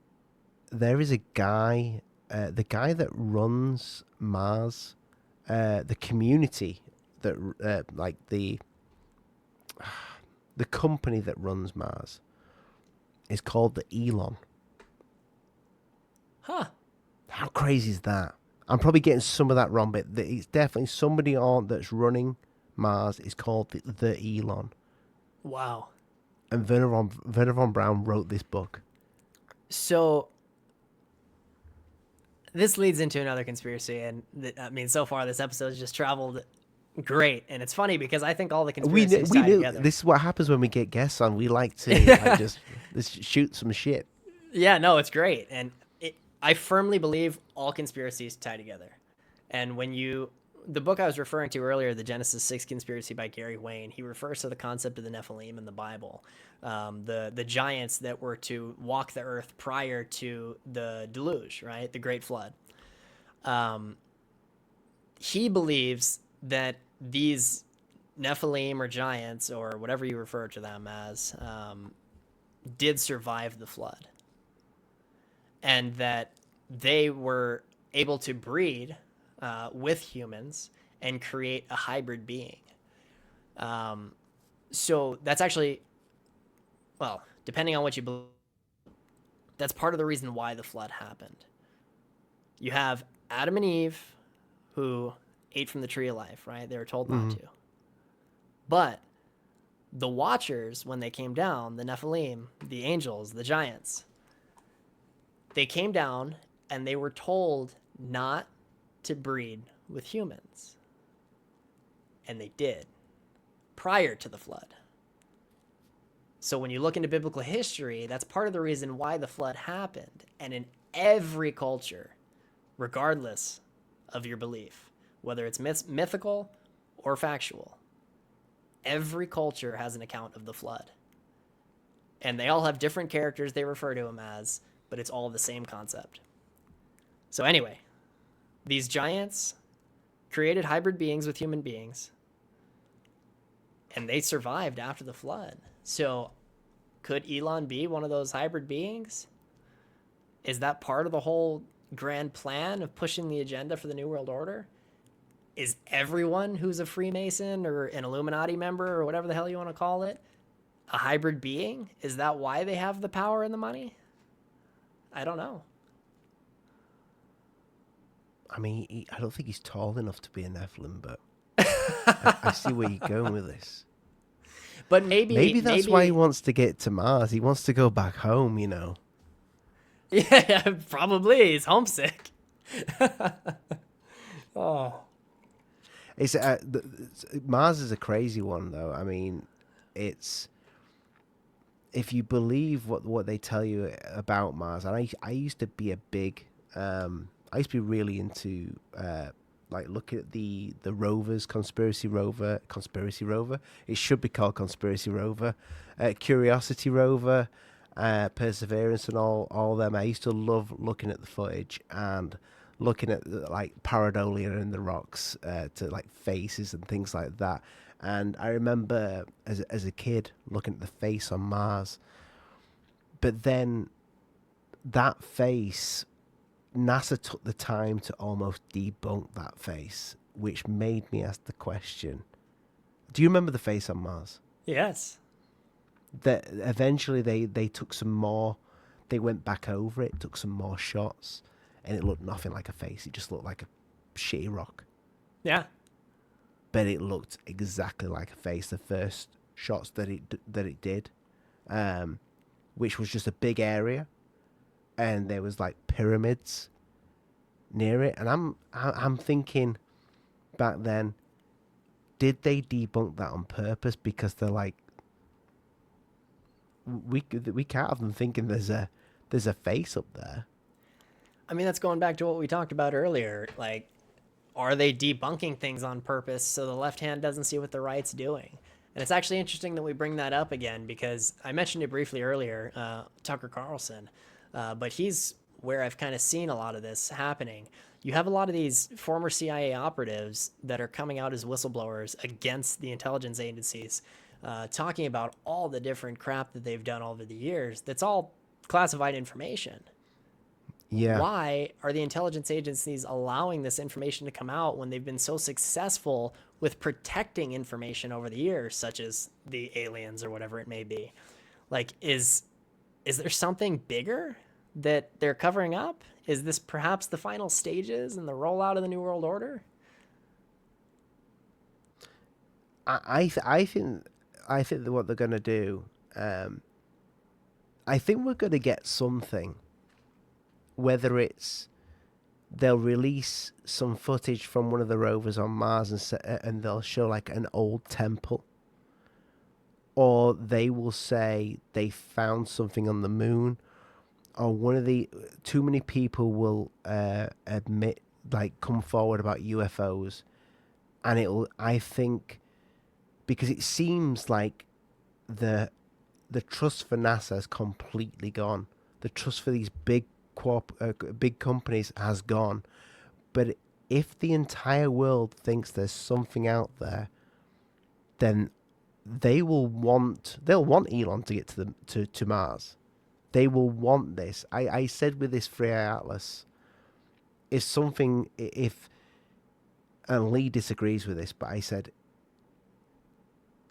there is a guy, the guy that runs Mars, the community that like the company that runs Mars is called the Elon. Huh. How crazy is that? I'm probably getting some of that wrong, but it's definitely somebody on that's running Mars is called the Elon. Wow. And Werner von Braun wrote this book. So this leads into another conspiracy, and I mean, so far this episode has just traveled great, and it's funny because I think all the conspiracies We tie knew together. this is what happens when we get guests on. We like to like just shoot some shit. Yeah, no, it's great, and I firmly believe all conspiracies tie together. And when you the book I was referring to earlier, the Genesis 6 Conspiracy by Gary Wayne, he refers to the concept of the Nephilim in the Bible, the giants that were to walk the earth prior to the deluge, right, the Great Flood. He believes that these Nephilim or giants or whatever you refer to them as did survive the flood, and that they were able to breed with humans and create a hybrid being. So that's actually, well, depending on what you believe, that's part of the reason why the flood happened. You have Adam and Eve who ate from the tree of life, right? They were told not to. But the Watchers, when they came down, the Nephilim, the angels, the giants, they came down and they were told not to breed with humans. And they did, prior to the flood. So when you look into biblical history, that's part of the reason why the flood happened. And in every culture, regardless of your belief, whether it's mythical or factual, every culture has an account of the flood. And they all have different characters they refer to them as, but it's all the same concept. So anyway, these giants created hybrid beings with human beings, and they survived after the flood. So could Elon be one of those hybrid beings? Is that part of the whole grand plan of pushing the agenda for the New World Order? Is everyone who's a Freemason or an Illuminati member or whatever the hell you want to call it a hybrid being? Is that why they have the power and the money? I don't know. I mean, I don't think he's tall enough to be a Nephilim, but I see where you're going with this. But maybe that's why he wants to get to Mars. He wants to go back home, you know. Yeah, probably. He's homesick. Oh. It's Mars is a crazy one, though. I mean, it's if you believe what they tell you about Mars. And I used to be a big I used to be really into like looking at the rovers, conspiracy rover. It should be called conspiracy rover, Curiosity rover, Perseverance, and all them. I used to love looking at the footage and looking at like pareidolia in the rocks to like faces and things like that. And I remember as a kid looking at the face on Mars, but then that face, NASA took the time to almost debunk that face, which made me ask the question, do you remember the face on Mars? Yes. That eventually they took some more, they went back over it, took some more shots, and it looked nothing like a face. It just looked like a shitty rock. Yeah. But it looked exactly like a face. The first shots that it did, which was just a big area, and there was like pyramids near it. And I'm thinking back then, did they debunk that on purpose? Because they're like, we can't have them thinking there's a face up there. I mean, that's going back to what we talked about earlier. Like, are they debunking things on purpose so the left hand doesn't see what the right's doing? And it's actually interesting that we bring that up again, because I mentioned it briefly earlier, Tucker Carlson, but he's where I've kind of seen a lot of this happening. You have a lot of these former CIA operatives that are coming out as whistleblowers against the intelligence agencies, talking about all the different crap that they've done over the years. That's all classified information. Yeah. Why are the intelligence agencies allowing this information to come out when they've been so successful with protecting information over the years, such as the aliens or whatever it may be? Like, is there something bigger that they're covering up? Is this perhaps the final stages in the rollout of the New World Order? I think that what they're going to do, I think we're going to get something. Whether it's they'll release some footage from one of the rovers on Mars and they'll show like an old temple, or they will say they found something on the moon, or one of the too many people will admit, like, come forward about UFOs, and I think, because it seems like the the trust for NASA has completely gone. The trust for these big companies has gone. But if the entire world thinks there's something out there, then they'll want Elon to get to Mars. They will want this. I said with this Free Atlas, is something, if, and Lee disagrees with this, but I said,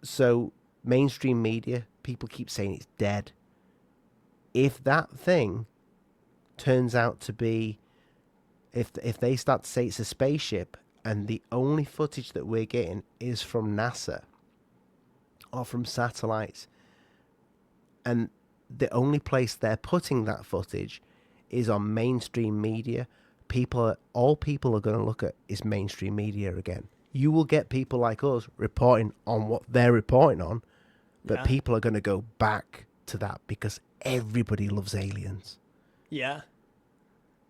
so mainstream media, people keep saying it's dead. If that thing turns out to be, if they start to say it's a spaceship and the only footage that we're getting is from NASA or from satellites, and the only place they're putting that footage is on mainstream media, all people are going to look at is mainstream media again. You will get people like us reporting on what they're reporting on, but people are going to go back to that because everybody loves aliens. Yeah.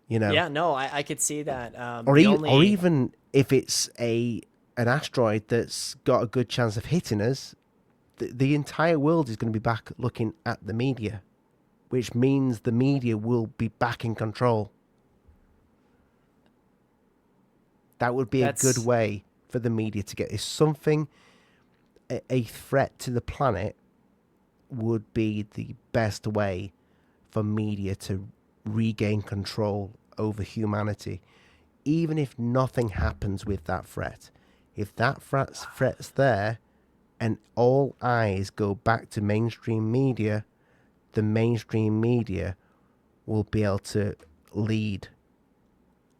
You know? Yeah, no, I could see that. Or even if it's an asteroid that's got a good chance of hitting us, the entire world is going to be back looking at the media, which means the media will be back in control. That would be a good way for the media to get. If something, a threat to the planet, would be the best way for media to regain control over humanity. Even if nothing happens with that threat. If that threat's there and all eyes go back to mainstream media, the mainstream media will be able to lead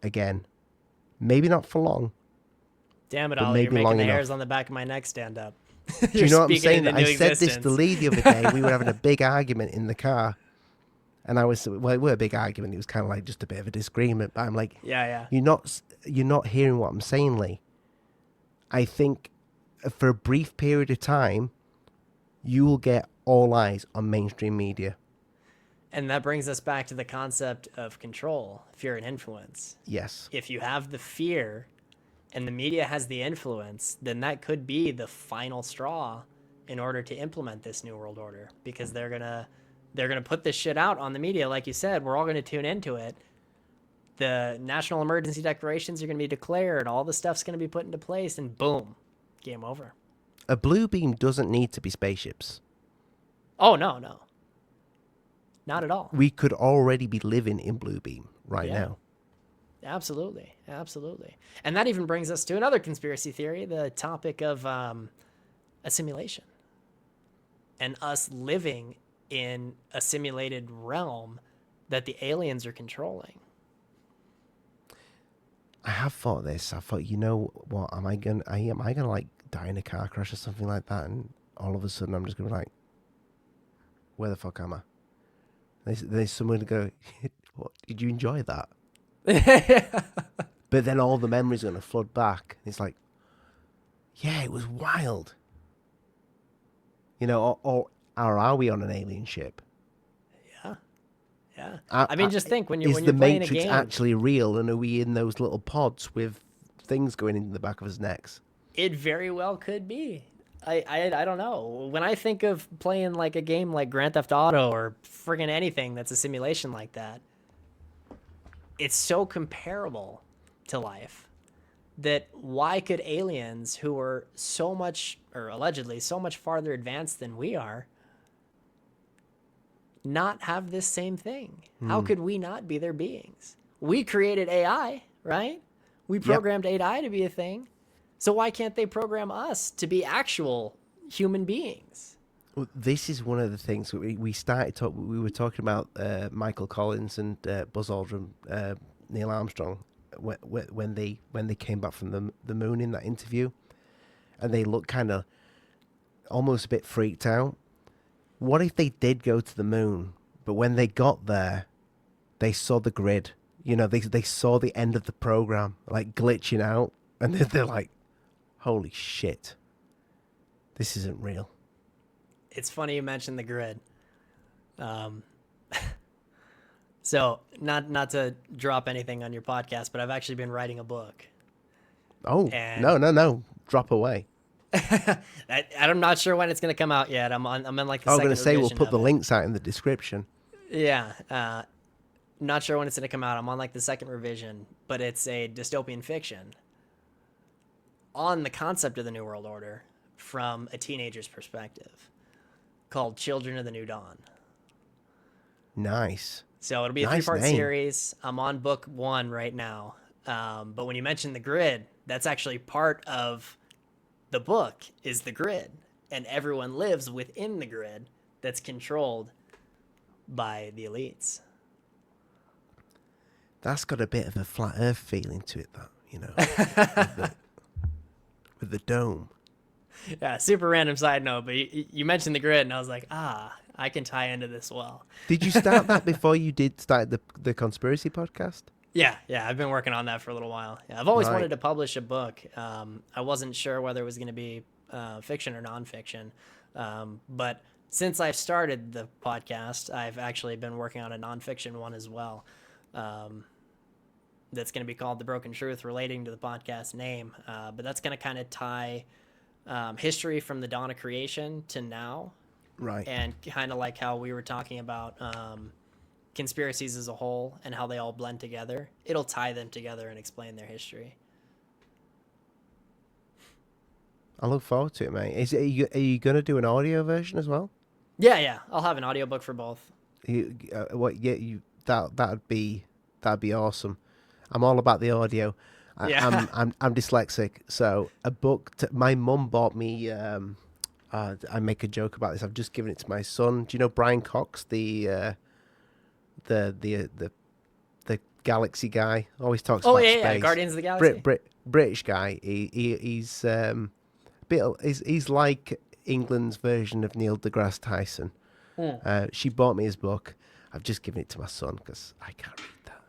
again. Maybe not for long. Damn it, Ollie, you're making the hairs on the back of my neck stand up. Do you know what I'm saying? I said this to Lee the other day. We were having a big argument in the car. And it was a big argument. It was kind of like just a bit of a disagreement. But I'm like, yeah. You're not hearing what I'm saying, Lee. I think for a brief period of time, you will get all eyes on mainstream media. And that brings us back to the concept of control, fear and influence. Yes. If you have the fear and the media has the influence, then that could be the final straw in order to implement this new world order, because they're going to put this shit out on the media. Like you said, we're all going to tune into it. The national emergency declarations are going to be declared. All the stuff's going to be put into place, and boom, game over. A blue beam doesn't need to be spaceships. Oh, no. Not at all. We could already be living in blue beam right now. Absolutely. And that even brings us to another conspiracy theory, the topic of a simulation. And us living in a simulated realm that the aliens are controlling. I have thought this. I thought, you know what? Am I gonna like die in a car crash or something like that? And all of a sudden, I'm just gonna be like, where the fuck am I? There's someone to go, what? Did you enjoy that? But then all the memories are gonna flood back. It's like, yeah, it was wild. You know, or are we on an alien ship? Yeah. I mean, just think when you're playing a game. Is the Matrix actually real, and are we in those little pods with things going into the back of his necks? It very well could be. I don't know. When I think of playing like a game like Grand Theft Auto or friggin' anything that's a simulation like that, it's so comparable to life that why could aliens who are so much, or allegedly so much farther advanced than we are, not have this same thing? How could we not be their beings? We created AI, right? We programmed AI to be a thing. So why can't they program us to be actual human beings? Well, this is one of the things we were talking about Michael Collins and Buzz Aldrin, Neil Armstrong, when they came back from the moon in that interview, and they looked kind of almost a bit freaked out. What if they did go to the moon, but when they got there, they saw the grid? You know, they saw the end of the program, like glitching out, and they're like, holy shit, this isn't real. It's funny you mentioned the grid. So not to drop anything on your podcast, but I've actually been writing a book. Oh, and no. drop away. I'm not sure when it's going to come out yet. I'm in like the I'm second going to say we'll revision put of the it. links out in the description. Yeah. Not sure when it's going to come out. I'm on like the second revision, but it's a dystopian fiction on the concept of the New World Order from a teenager's perspective, called Children of the New Dawn. Nice. So it'll be a Nice 3-part name. series. I'm on book 1 right now. But when you mentioned the grid, that's actually part of the book is the grid. And everyone lives within the grid that's controlled by the elites. That's got a bit of a flat Earth feeling to it, that, you know, with the dome. Yeah, super random side note, but you mentioned the grid, and I was like, I can tie into this well. Did you start that before you did start the conspiracy podcast? Yeah, I've been working on that for a little while. Yeah, I've always Right. wanted to publish a book. I wasn't sure whether it was going to be fiction or nonfiction, but since I've started the podcast, I've actually been working on a nonfiction one as well. That's going to be called The Broken Truth, relating to the podcast name. But that's going to kind of tie history from the dawn of creation to now, Right. and kind of like how we were talking about conspiracies as a whole and how they all blend together. It'll tie them together and explain their history. I look forward to it, mate. Are you going to do an audio version as well? Yeah. I'll have an audiobook for both. That'd be awesome. I'm all about the audio. Yeah. I'm dyslexic, so a book. My mum bought me. I make a joke about this. I've just given it to my son. Do you know Brian Cox, the galaxy guy? Always talks about space. Yeah, Guardians of the Galaxy. British guy. He's he's like England's version of Neil deGrasse Tyson. She bought me his book. I've just given it to my son because I can't read that.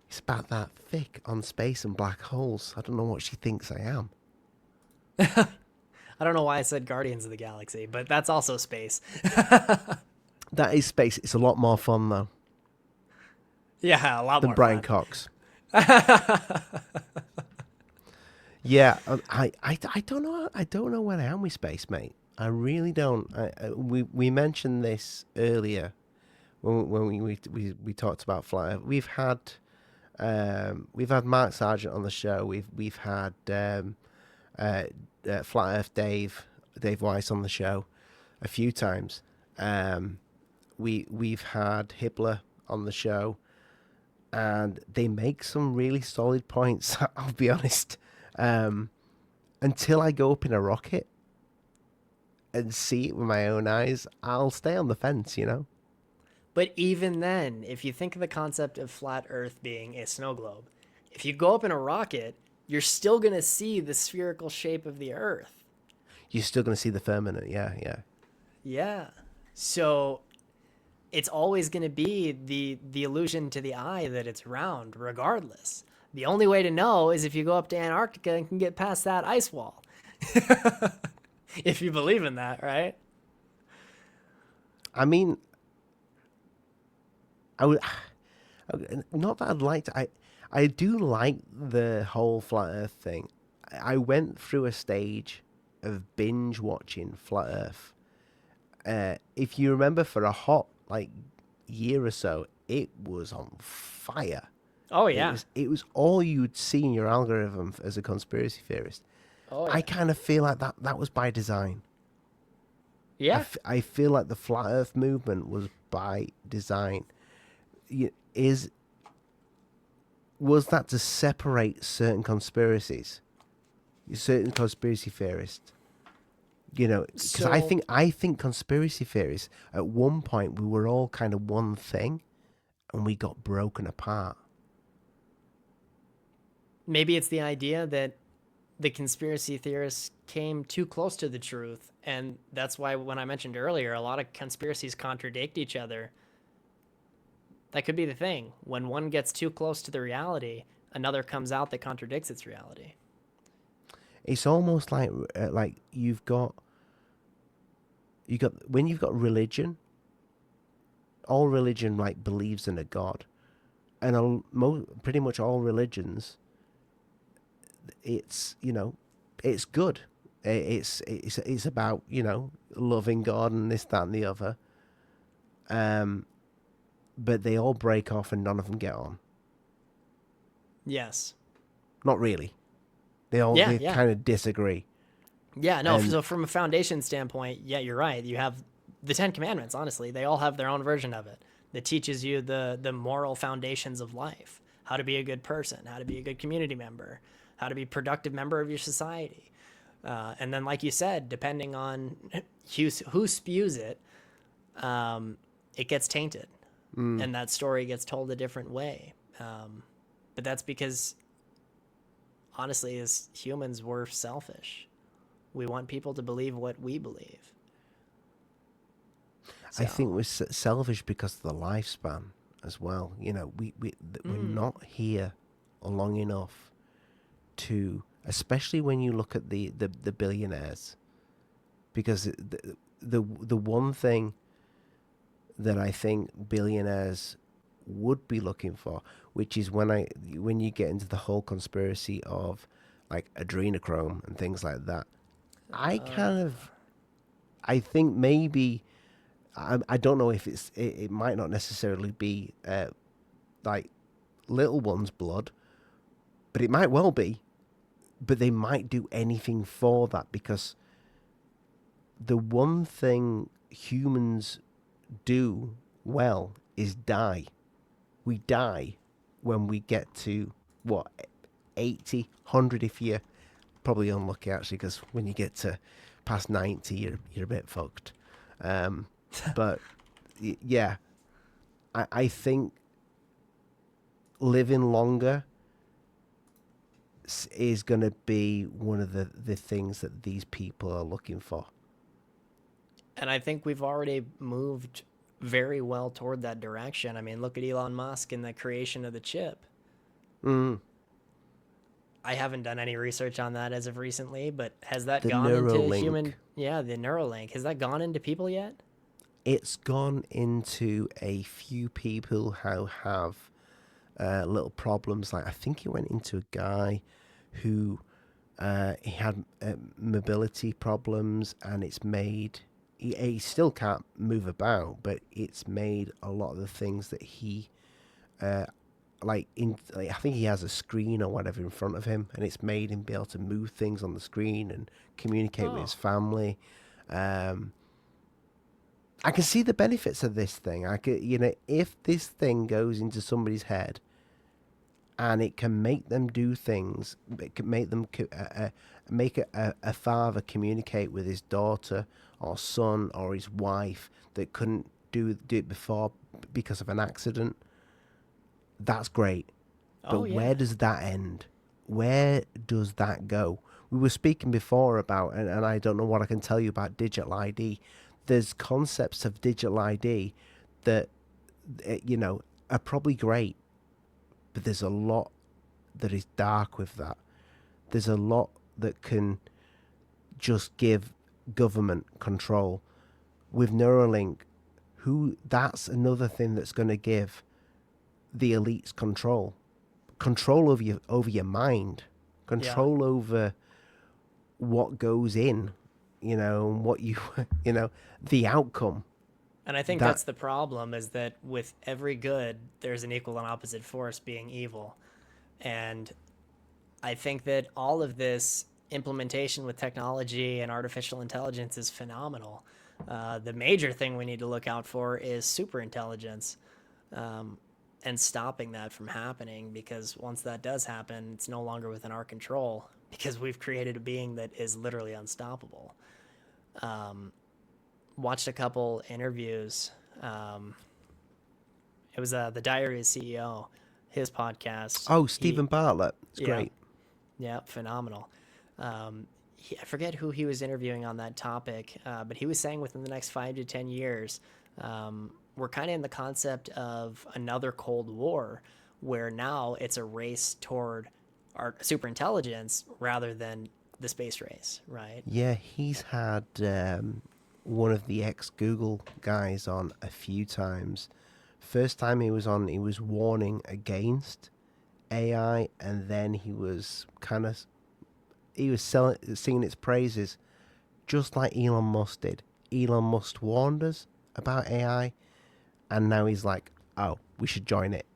It's about that thick on space and black holes. I don't know what she thinks I am. I don't know why I said Guardians of the Galaxy, but that's also space. That is space. It's a lot more fun though Yeah, a lot than more Brian fun. Cox. Yeah, I don't know. I don't know where I am with space, mate. I really don't. We mentioned this earlier when we talked about flat Earth. We've had Mark Sargent on the show. We've had Flat Earth Dave Weiss on the show a few times. We've had Hibbler on the show, and they make some really solid points. I'll be honest. Until I go up in a rocket and see it with my own eyes, I'll stay on the fence, you know? But even then, if you think of the concept of flat Earth being a snow globe, if you go up in a rocket, you're still going to see the spherical shape of the Earth. You're still going to see the firmament, yeah. Yeah. So it's always going to be the illusion to the eye that it's round, regardless. The only way to know is if you go up to Antarctica and can get past that ice wall. If you believe in that, right? I mean, I would not that I'd like to. I do like the whole flat Earth thing. I went through a stage of binge watching flat Earth. If you remember, for a hot year or so, it was on fire. Oh yeah. It was all you'd see in your algorithm as a conspiracy theorist. Oh yeah. I kind of feel like that was by design. Yeah. I feel like the flat Earth movement was by design. Was that to separate certain conspiracies, certain conspiracy theorists? You know, because I think conspiracy theories, at one point we were all kind of one thing, and we got broken apart. Maybe it's the idea that the conspiracy theorists came too close to the truth, and that's why when I mentioned earlier, a lot of conspiracies contradict each other. That could be the thing. When one gets too close to the reality, another comes out that contradicts its reality. It's almost like you've got when you've got religion. All religion believes in a god, and pretty much all religions. It's it's good. It's about, loving God and this, that, and the other. But they all break off and none of them get on. Yes. Not really. Yeah, They yeah. kind of disagree. Yeah, no, And so from a foundation standpoint, yeah, you're right. You have the Ten Commandments, honestly. They all have their own version of it that teaches you the moral foundations of life, how to be a good person, how to be a good community member, how to be a productive member of your society. And then, like you said, depending on who spews it, it gets tainted. And that story gets told a different way. But that's because, honestly, as humans, we're selfish. We want people to believe what we believe. I So, think we're selfish because of the lifespan as well. We're not here long enough to, especially when you look at the billionaires, because the one thing that I think billionaires would be looking for, which is when you get into the whole conspiracy of like adrenochrome and things like that, I think maybe I don't know if it might not necessarily be like little one's blood, but it might well be. But they might do anything for that, because the one thing humans do well is die. We die when we get to, what, 80, 100 if you're probably unlucky, actually, because when you get to past 90, you're a bit fucked. But yeah, I think living longer is going to be one of the things that these people are looking for. and I think we've already moved very well toward that direction. I mean, look at Elon Musk and the creation of the chip. Mm. I haven't done any research on that as of recently, but has that The gone into Neuralink. human? Yeah, the Neuralink. Has that gone into people yet? It's gone into a few people who have little problems. Like, I think it went into a guy who he had mobility problems, and it's made he still can't move about, but it's made a lot of the things that he I think he has a screen or whatever in front of him, and it's made him be able to move things on the screen and communicate with his Oh, family. I can see the benefits of this thing. I could, if this thing goes into somebody's head and it can make them do things, it can make them make a father communicate with his daughter or son or his wife that couldn't do it before because of an accident. That's great. But oh where yeah. does that end? Where does that go? We were speaking before about, and I don't know what I can tell you about digital ID. There's concepts of digital ID that, are probably great, but there's a lot that is dark with that. There's a lot that can just give government control. With Neuralink, that's another thing that's going to give the elites control over your mind, Yeah. control over what goes in, and what you the outcome. And I think That that's the problem, is that with every good, there's an equal and opposite force being evil. And I think that all of this implementation with technology and artificial intelligence is phenomenal. The major thing we need to look out for is superintelligence, um, and stopping that from happening, because once that does happen, it's no longer within our control, because we've created a being that is literally unstoppable. Um, Watched a couple interviews. Um, it was the Diary of a CEO, his podcast. Oh, Stephen Bartlett, it's Yeah, great. yeah, phenomenal. I forget who he was interviewing on that topic, but he was saying within the next 5 to 10 years, we're kind of in the concept of another Cold War, where now it's a race toward our superintelligence rather than the space race, right? Yeah, he's had one of the ex Google guys on a few times. First time he was on, he was warning against AI, and then he was kind of singing its praises, just like Elon Musk did. Elon Musk warned us about AI, and now he's like, "Oh, we should join it."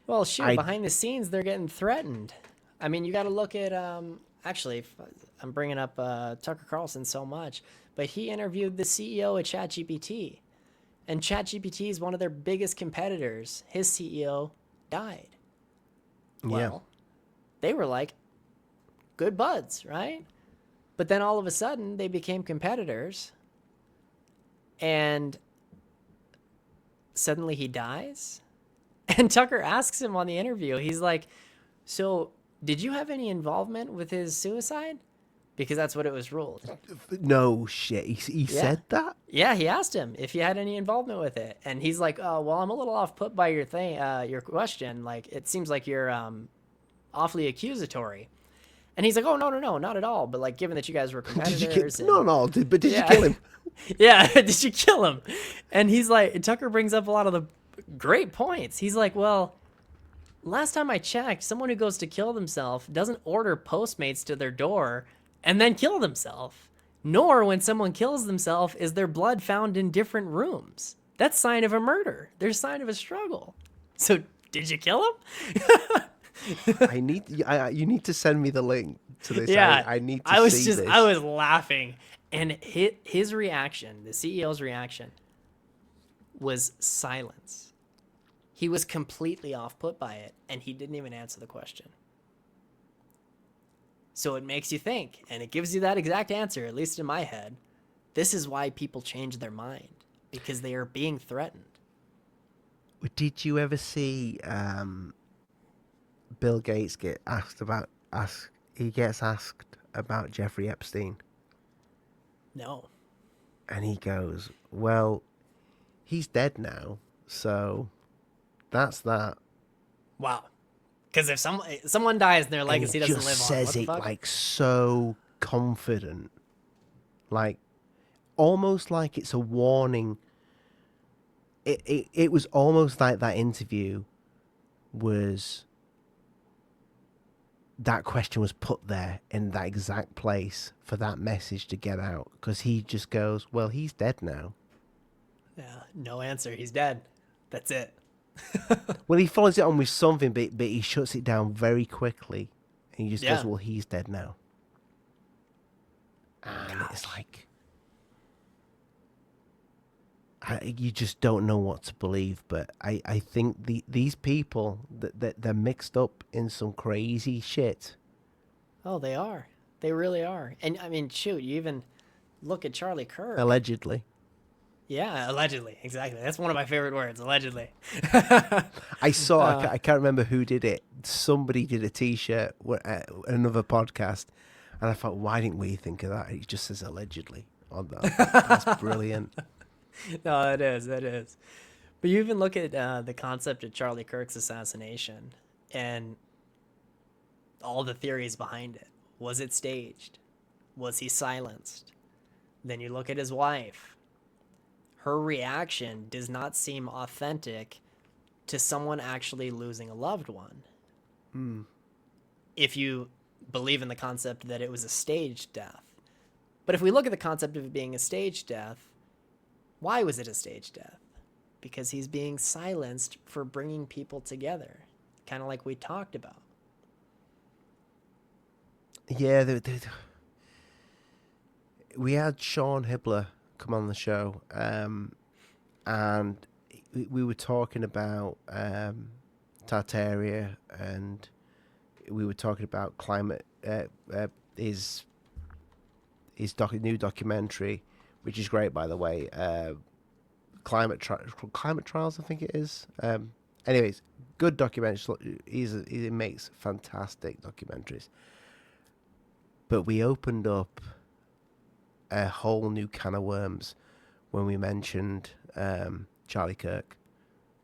Well, shoot, I behind the scenes, they're getting threatened. I mean, you got to look at, actually, I'm bringing up Tucker Carlson so much, but he interviewed the CEO of ChatGPT, and ChatGPT is one of their biggest competitors. His CEO died. Well, they were like good buds, right? But then all of a sudden, they became competitors, and suddenly he dies. And Tucker asks him on the interview, he's like, so did you have any involvement with his suicide? Because that's what it was ruled. no shit. He said that. Yeah, he asked him if he had any involvement with it. And he's like, oh, well, I'm a little off put by your your question. Like, it seems like you're awfully accusatory. And he's like, oh, no, not at all. But like, given that you guys were competitors. Did you kill him? Yeah, did you kill him? And he's like, Tucker brings up a lot of the great points. He's like, well, last time I checked, someone who goes to kill themselves doesn't order Postmates to their door and then kill themselves. Nor when someone kills themselves is their blood found in different rooms. That's sign of a murder. There's sign of a struggle. So did you kill him? You need to send me the link to this. Yeah, I need to see this. I was laughing. And his reaction, the CEO's reaction, was silence. He was completely off put by it, and he didn't even answer the question. So it makes you think, and it gives you that exact answer, at least in my head. This is why people change their mind, because they are being threatened. Did you ever see Bill Gates get asked about Jeffrey Epstein? No. And he goes, well, he's dead now, so that's that. Wow. Because if someone dies and their legacy doesn't live on, says it like so confident, like almost like it's a warning. It was almost like that interview was. That question was put there in that exact place for that message to get out, because he just goes, well, he's dead now. Yeah, no answer. He's dead. That's it. Well, he follows it on with something, but he shuts it down very quickly. And he just goes, well, he's dead now. And it's like, you just don't know what to believe. But I think these people, that they're mixed up in some crazy shit. Oh, they are. They really are. And I mean, shoot, you even look at Charlie Kirk. Allegedly. Yeah, allegedly. Exactly. That's one of my favorite words, allegedly. I saw, I can't remember who did it. Somebody did a T-shirt, another podcast. And I thought, why didn't we think of that? It just says allegedly on that. That's brilliant. No, it is. But you even look at the concept of Charlie Kirk's assassination and all the theories behind it. Was it staged? Was he silenced? Then you look at his wife. Her reaction does not seem authentic to someone actually losing a loved one. Mm. If you believe in the concept that it was a staged death. But if we look at the concept of it being a staged death, why was it a staged death? Because he's being silenced for bringing people together, kind of like we talked about. Yeah, we had Sean Hibbler come on the show, and we were talking about Tartaria, and we were talking about climate, his new documentary, which is great, by the way. Climate Trials, I think it is. Anyways, good documentary. He makes fantastic documentaries. But we opened up a whole new can of worms when we mentioned Charlie Kirk,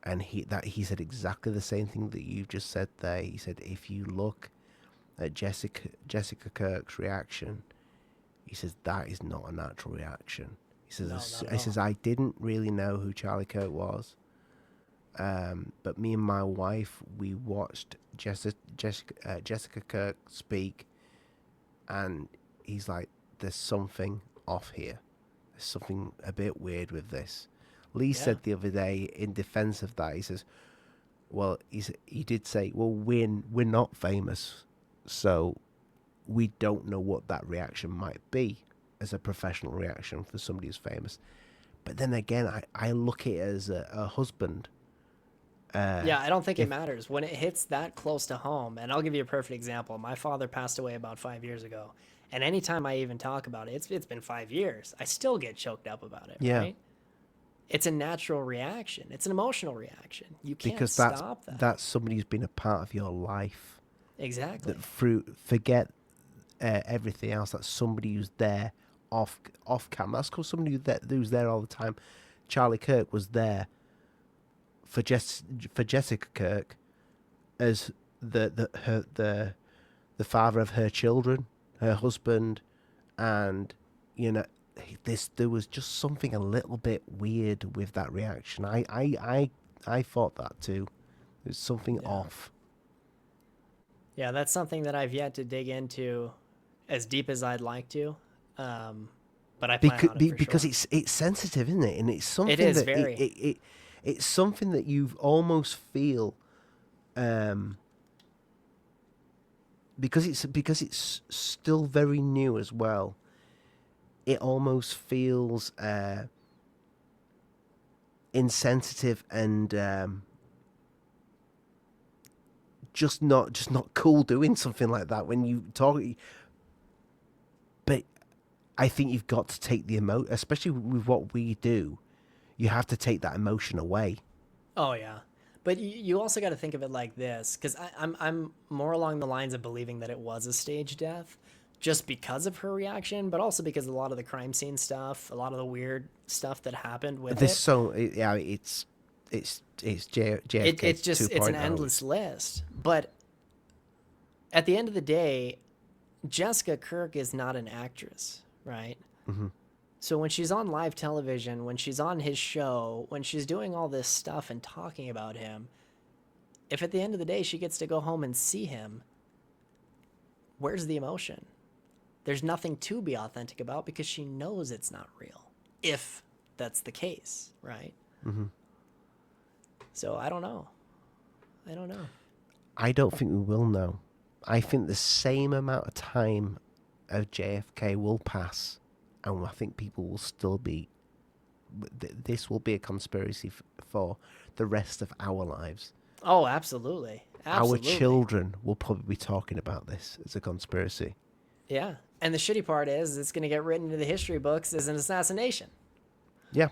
and he said exactly the same thing that you just said there. He said, if you look at Jessica Kirk's reaction, he says that is not a natural reaction. He says, I didn't really know who Charlie Kirk was, but me and my wife, we watched Jessica Kirk speak and he's like, "There's something off here. There's something a bit weird with this." Lee Yeah. said the other day in defense of that, he says, "Well, he did say, well, we're not famous, so we don't know what that reaction might be as a professional reaction for somebody who's famous." But then again, I look at it as a husband. Yeah, I don't think it If matters when it hits that close to home. And I'll give you a perfect example. My father passed away about 5 years ago, and anytime I even talk about it, it's been 5 years. I still get choked up about it, Yeah, right? It's a natural reaction. It's an emotional reaction. You can't because that's stop that. that's somebody who's been a part of your life. Exactly. That forget everything else. That's somebody who's there off camera. That's called somebody who's there all the time. Charlie Kirk was there for Jessica Kirk as the father of her children, her husband, and you know there was just something a little bit weird with that reaction. I thought that too. There's something Yeah. off. Yeah, that's something that I've yet to dig into as deep as I'd like to. But I plan on it for Because sure. it's sensitive, isn't it? And it's It something is that very. it's something that you almost feel, um, because it's still very new as well. It almost feels insensitive and just not cool doing something like that when you talk. But I think you've got to take the especially with what we do. You have to take that emotion away. Oh yeah, but you also got to think of it like this, because I'm more along the lines of believing that it was a stage death, just because of her reaction, but also because a lot of the crime scene stuff, a lot of the weird stuff that happened with This it. so yeah, it's JFK It's just it's an 2.0. endless list. But at the end of the day, Jessica Kirk is not an actress, right? Mm-hmm. So when she's on live television, when she's on his show, when she's doing all this stuff and talking about him, if at the end of the day she gets to go home and see him, where's the emotion? There's nothing to be authentic about because she knows it's not real. If that's the case, right? Mm-hmm. So I don't know. I don't know. I don't think we will know. I think the same amount of time of JFK will pass, and I think people will still be. This will be a conspiracy for the rest of our lives. Oh, absolutely. Our Absolutely. children will probably be talking about this as a conspiracy. Yeah. And the shitty part is it's going to get written into the history books as an assassination, Yeah.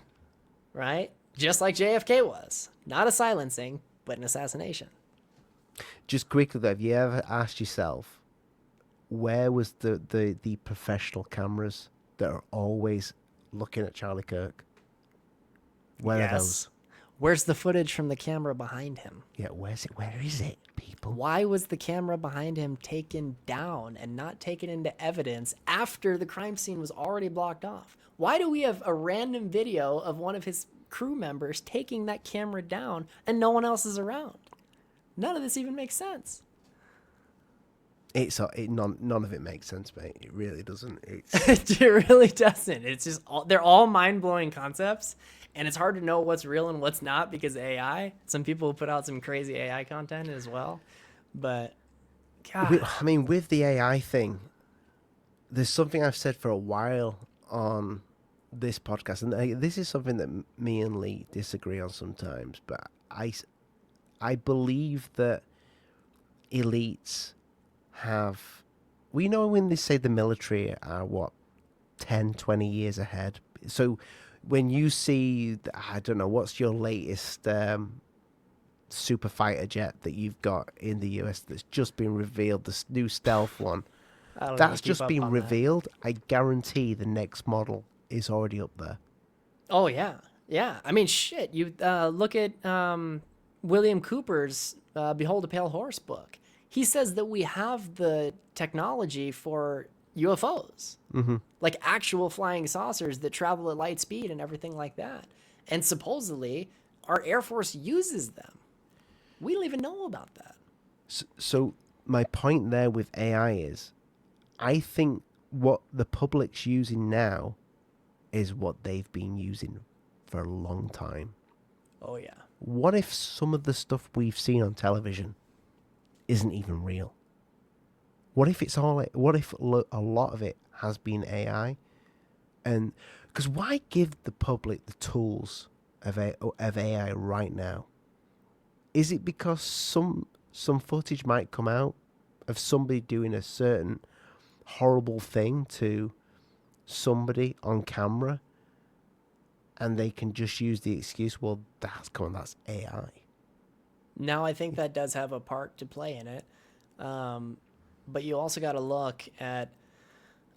right? Just like JFK was. Not a silencing, but an assassination. Just quickly though, have you ever asked yourself, where was the professional cameras that are always looking at Charlie Kirk? Where are those? Where's the footage from the camera behind him? Yeah, where's it? Where is it, people? Why was the camera behind him taken down and not taken into evidence after the crime scene was already blocked off? Why do we have a random video of one of his crew members taking that camera down and no one else is around? None of this even makes sense. None of it makes sense, mate. It really doesn't. It really doesn't. It's just they're all mind-blowing concepts, and it's hard to know what's real and what's not because AI. Some people put out some crazy AI content as well, but God, I mean, with the AI thing, there's something I've said for a while on this podcast, and this is something that me and Lee disagree on sometimes. But I believe that elites have, we know when they say the military are what 10, 20 years ahead. So when you see, I don't know, what's your latest super fighter jet that you've got in the US that's just been revealed, this new stealth one I don't that's keep just up been on that. revealed, I guarantee the next model is already up there. Oh yeah, yeah. I mean, shit. You look at William Cooper's "Behold a Pale Horse" book. He says that we have the technology for UFOs, like actual flying saucers that travel at light speed and everything like that. And supposedly, our Air Force uses them. We don't even know about that. So my point there with AI is, I think what the public's using now is what they've been using for a long time. Oh yeah. What if some of the stuff we've seen on television isn't even real? What if it's all? What if a lot of it has been AI? And because why give the public the tools of AI right now? Is it because some footage might come out of somebody doing a certain horrible thing to somebody on camera, and they can just use the excuse, well, that's AI. Now I think that does have a part to play in it, but you also got to look at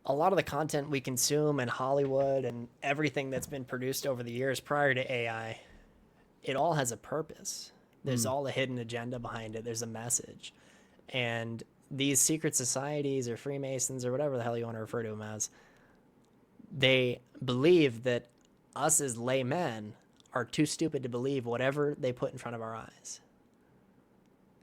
a lot of the content we consume in Hollywood and everything that's been produced over the years prior to AI. It all has a purpose. There's all a hidden agenda behind it. There's a message, and these secret societies or Freemasons or whatever the hell you want to refer to them as, they believe that us as laymen are too stupid to believe whatever they put in front of our eyes.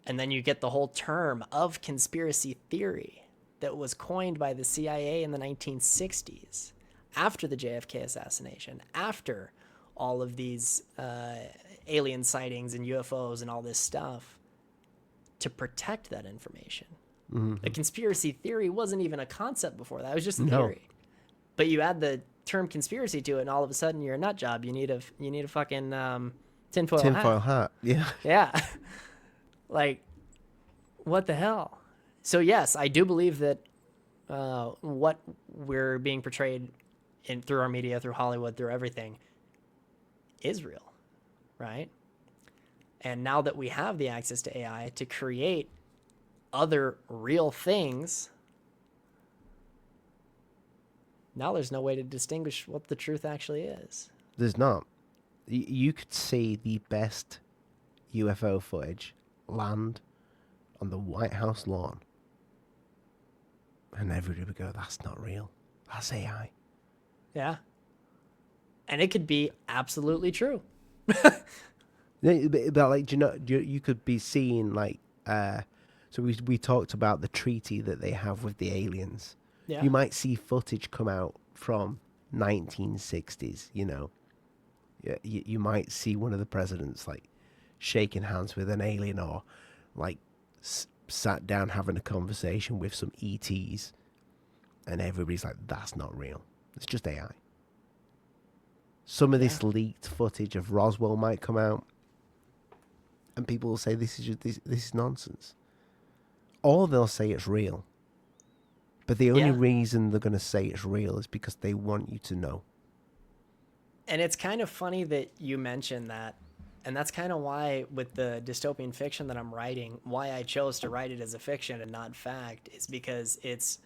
And then you get the whole term of conspiracy theory that was coined by the CIA in the 1960s, after the JFK assassination, after all of these alien sightings and UFOs and all this stuff, to protect that information. The conspiracy theory wasn't even a concept before that. It was just a theory. But you add the term conspiracy to it, and all of a sudden you're a nut job. You need a fucking tinfoil hat. Yeah. Yeah. Like, what the hell? So yes, I do believe that what we're being portrayed through our media, through Hollywood, through everything, is real, right? And now that we have the access to AI to create other real things, now there's no way to distinguish what the truth actually is. There's not. You could see the best UFO footage land on the White House lawn, and everybody would go, that's not real. That's AI. Yeah. And it could be absolutely true. But like, do you know, you could be seeing like, so we talked about the treaty that they have with the aliens. Yeah. You might see footage come out from 1960s, you know. You might see one of the presidents like shaking hands with an alien, or like sat down having a conversation with some ETs, and everybody's like, that's not real. It's just AI. Some of this leaked footage of Roswell might come out, and people will say this is nonsense. Or they'll say it's real. But the only reason they're going to say it's real is because they want you to know. And it's kind of funny that you mentioned that. And that's kind of why, with the dystopian fiction that I'm writing, why I chose to write it as a fiction and not fact, is because it's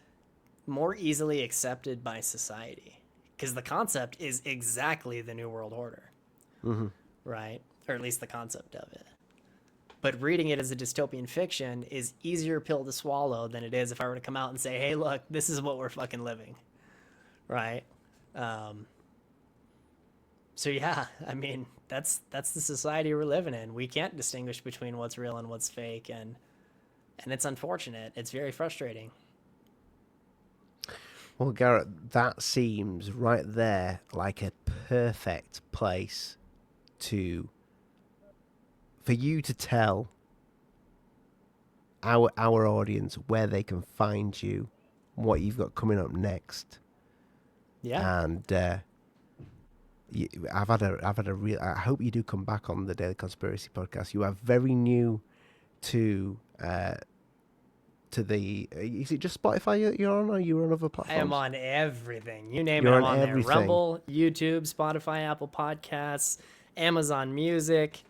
more easily accepted by society. Because the concept is exactly the New World Order, right? Or at least the concept of it. But reading it as a dystopian fiction is easier pill to swallow than it is if I were to come out and say, hey, look, this is what we're fucking living, right? So yeah, I mean, that's the society we're living in. We can't distinguish between what's real and what's fake, and it's unfortunate. It's very frustrating. Well, Garrett, that seems right there like a perfect place for you to tell our audience where they can find you, what you've got coming up next. Yeah. And I've had a real. I hope you do come back on the Daily Conspiracy Podcast. You are very new to the. Is it just Spotify you're on, or you're on other platforms? I am on everything. You name it, You're I'm on on everything. there. Rumble, YouTube, Spotify, Apple Podcasts, Amazon Music.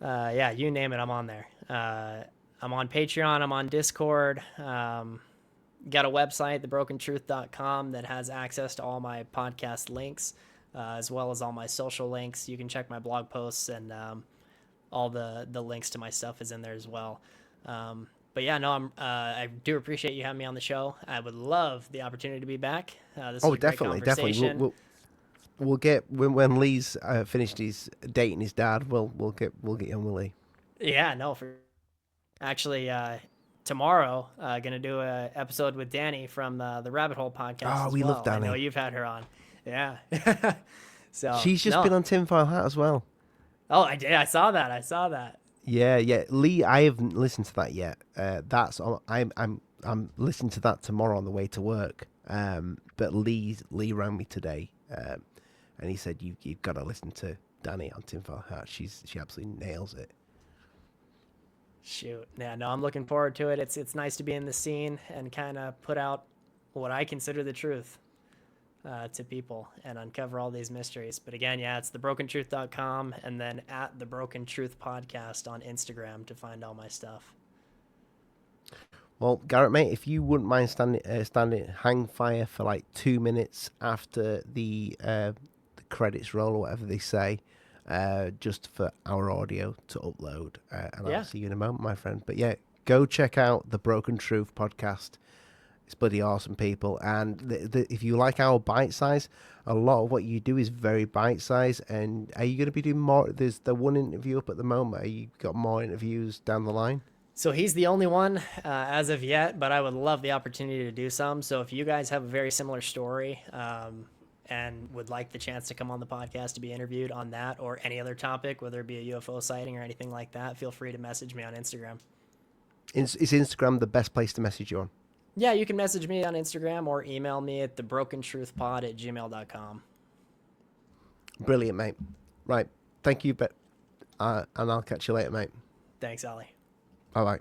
Yeah, you name it, I'm on there. I'm on Patreon. I'm on Discord. Got a website, thebrokentruth.com, that has access to all my podcast links, as well as all my social links. You can check my blog posts, and all the links to my stuff is in there as well. But yeah, no, I do appreciate you having me on the show. I would love the opportunity to be back. This was a great conversation. We'll get when Lee's finished his dating his dad. We'll get you on with Lee. Yeah, no, actually, tomorrow, gonna do a episode with Danny from the Rabbit Hole podcast Oh, as we well. love Danny. I know you've had her on. Yeah. So She's just no. been on Tinfoil Hat as well. Oh, I did. I saw that. I saw that. Yeah, yeah. Lee, I haven't listened to that yet. That's on. I'm listening to that tomorrow on the way to work. But Lee rang me today, and he said you've got to listen to Danny on Tinfoil Hat. She absolutely nails it. Shoot. Yeah, no, I'm looking forward to it. It's nice to be in the scene and kind of put out what I consider the truth to people and uncover all these mysteries. But again, yeah, it's thebrokenTruth.com and then at the Broken Truth Podcast on Instagram to find all my stuff. Well, Garrett, mate, if you wouldn't mind hang fire for like 2 minutes after the credits roll or whatever they say, just for our audio to upload, and Yeah. I'll see you in a moment, my friend. But yeah, go check out the Broken Truth podcast. It's bloody awesome, people. And if you like our bite size, a lot of what you do is very bite size. And are you going to be doing more? There's the one interview up at the moment. Are you got more interviews down the line? So he's the only one as of yet, but I would love the opportunity to do some. So if you guys have a very similar story and would like the chance to come on the podcast to be interviewed on that or any other topic, whether it be a UFO sighting or anything like that, feel free to message me on Instagram. Is Instagram the best place to message you on? Yeah, you can message me on Instagram or email me at thebrokentruthpod@gmail.com. Brilliant, mate. Right. Thank you, and I'll catch you later, mate. Thanks, Ollie. Bye-bye.